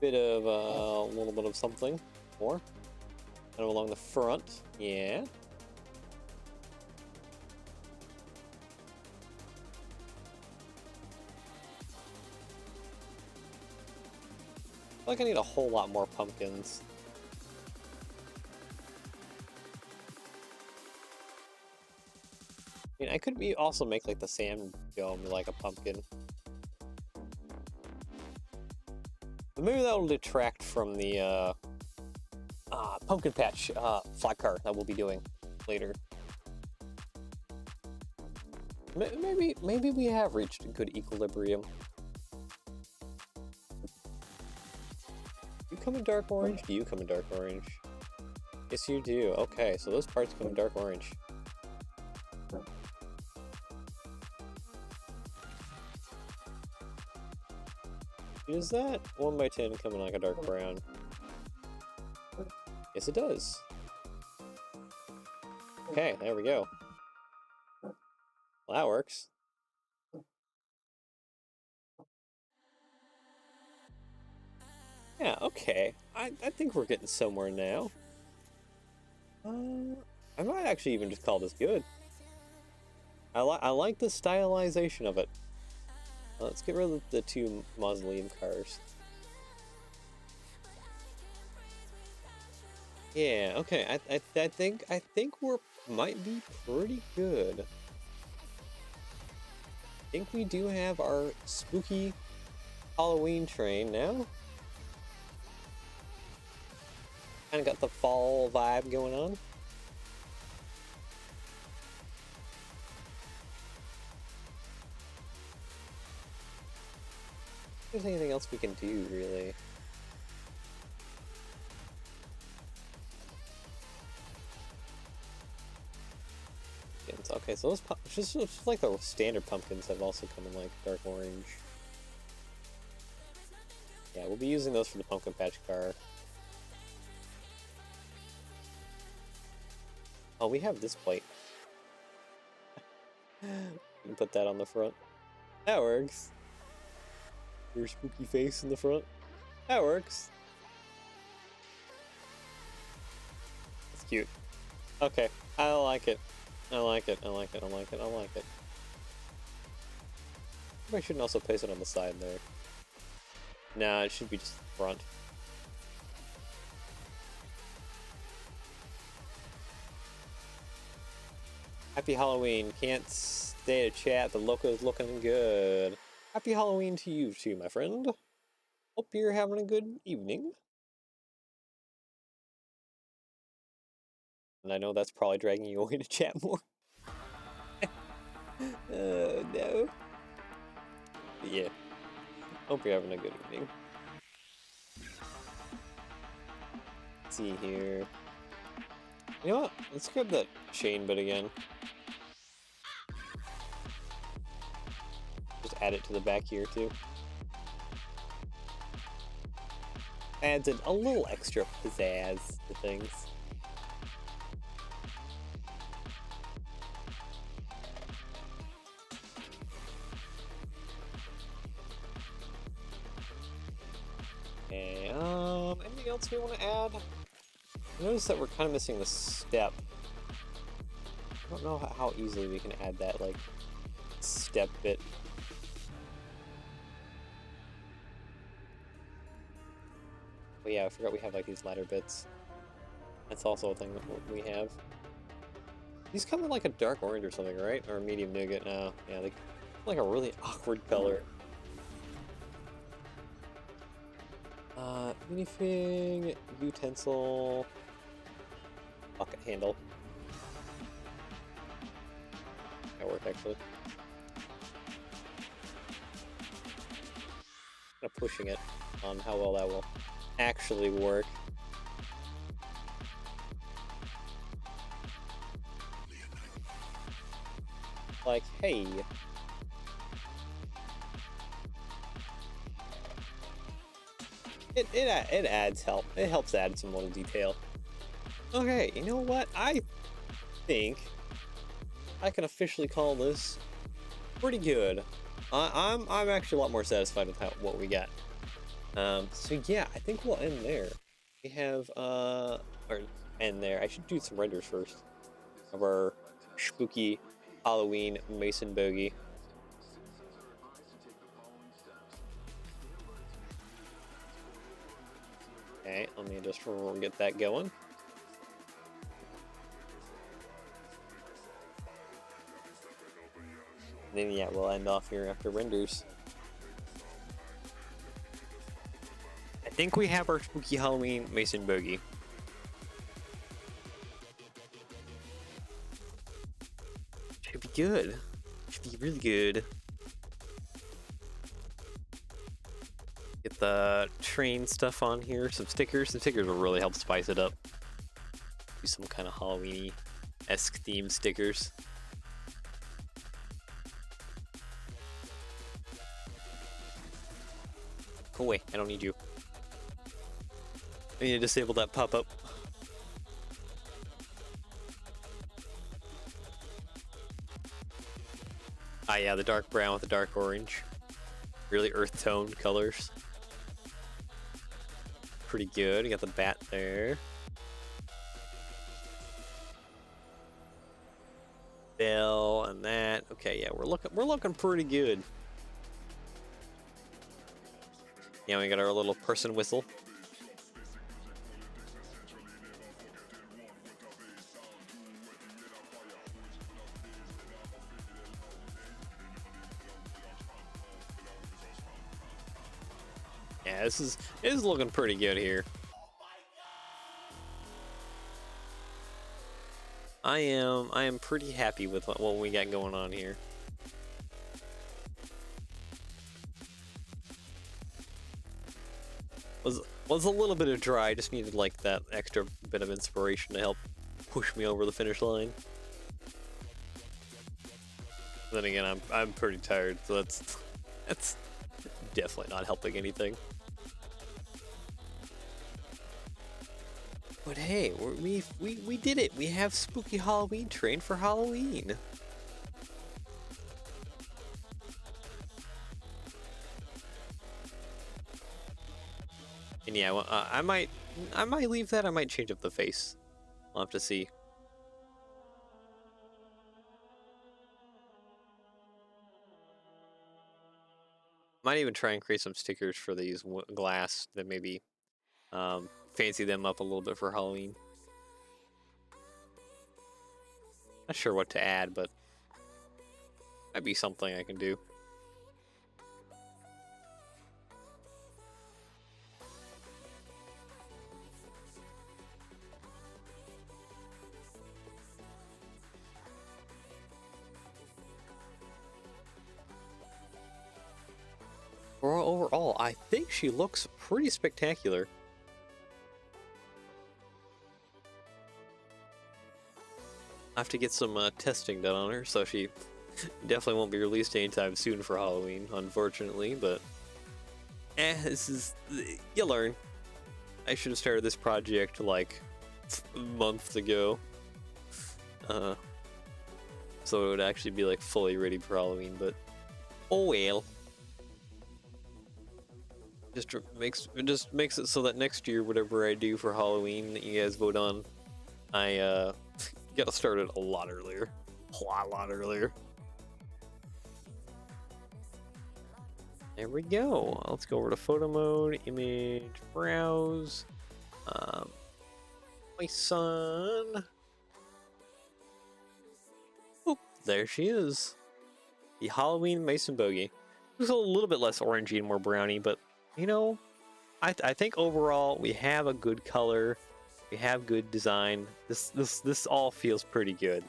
Bit of a little bit of something more. Kind of along the front. Yeah. I feel like I need a whole lot more pumpkins. I mean, I could also make like the sand dome like a pumpkin. But maybe that'll detract from the pumpkin patch flat car that we'll be doing later. Maybe we have reached a good equilibrium. You come in dark orange? Do you come in dark orange? Yes, you do. Okay, so those parts come in dark orange. Is that 1x10 coming like a dark brown? Yes, it does. Okay, there we go. Well, that works. Yeah, okay. I think we're getting somewhere now. I might actually even just call this good. I like the stylization of it. Let's get rid of the two mausoleum cars. Yeah, okay. I think we're might be pretty good. I think we do have our spooky Halloween train now. Kind of got the fall vibe going on. If there's anything else we can do, really. Okay, so those just like the standard pumpkins have also come in like dark orange. Yeah, we'll be using those for the pumpkin patch car. Oh, we have this plate. We can put that on the front. That works. Your spooky face in the front. That works. It's cute. Okay, I like it. I like it. I like it. I like it. I like it. I shouldn't also place it on the side there. Nah, it should be just front. Happy Halloween. Can't stay to chat. The loco's looking good. Happy Halloween to you too, my friend. Hope you're having a good evening. And I know that's probably dragging you away to chat more. Oh, no. But yeah. Hope you're having a good evening. Let's see here. You know what? Let's grab that chain bit again. Just add it to the back here too. Adds a little extra pizzazz to things. Okay, anything else we want to add? I noticed that we're kind of missing the step. I don't know how easily we can add that, like, step bit. Oh yeah, I forgot we have like these ladder bits. That's also a thing that we have. These come in like a dark orange or something, right? Or a medium nougat now. Yeah, they like a really awkward color. Minifig, utensil, bucket handle. That work actually. Kind of pushing it on how well that will actually work. Like, hey. It adds help. It helps add some little detail. Okay, you know what? I think I can officially call this pretty good. I'm actually a lot more satisfied with what we got. So yeah, I think we'll end there. We have or end there. I should do some renders first of our spooky Halloween Mason bogey. Okay, let me just get that going. Then yeah, we'll end off here after renders. I think we have our spooky Halloween Mason bogey. Should be good. Should be really good. Get the train stuff on here. Some stickers. Some stickers will really help spice it up. Do some kind of Halloween-esque theme stickers. Go away. I don't need you. I need to disable that pop-up. Ah yeah, the dark brown with the dark orange. Really earth tone colors. Pretty good. You got the bat there. Bell and that. Okay, yeah, we're looking pretty good. Yeah, we got our little person whistle. Yeah, this is looking pretty good here. I am pretty happy with what we got going on here. Was a little bit of dry. Just needed like that extra bit of inspiration to help push me over the finish line. Then again, I'm pretty tired, so that's definitely not helping anything. But hey, we did it. We have spooky Halloween train for Halloween. And yeah, well, I might leave that. I might change up the face. I'll have to see. Might even try and create some stickers for these glass that maybe fancy them up a little bit for Halloween. Not sure what to add, but might be something I can do. Overall, I think she looks pretty spectacular. I have to get some testing done on her, so she definitely won't be released anytime soon for Halloween, unfortunately, but this is, you learn. I should have started this project like months ago. So it would actually be like fully ready for Halloween, but oh well. Just makes it so that next year, whatever I do for Halloween that you guys vote on, I gotta start it a lot earlier. A lot earlier. There we go. Let's go over to photo mode, image, browse. Um, my son. Oop, there she is. The Halloween Mason Bogey. It's a little bit less orangey and more browny, but you know, I think overall we have a good color. We have good design. This all feels pretty good.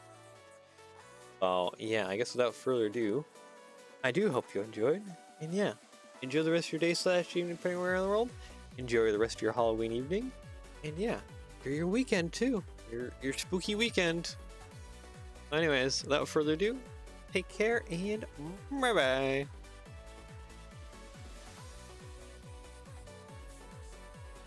Oh yeah, I guess without further ado, I do hope you enjoyed. And yeah, enjoy the rest of your day / evening depending where around the world. Enjoy the rest of your Halloween evening. And yeah, enjoy your weekend too. Your spooky weekend. Anyways, without further ado, take care and bye bye.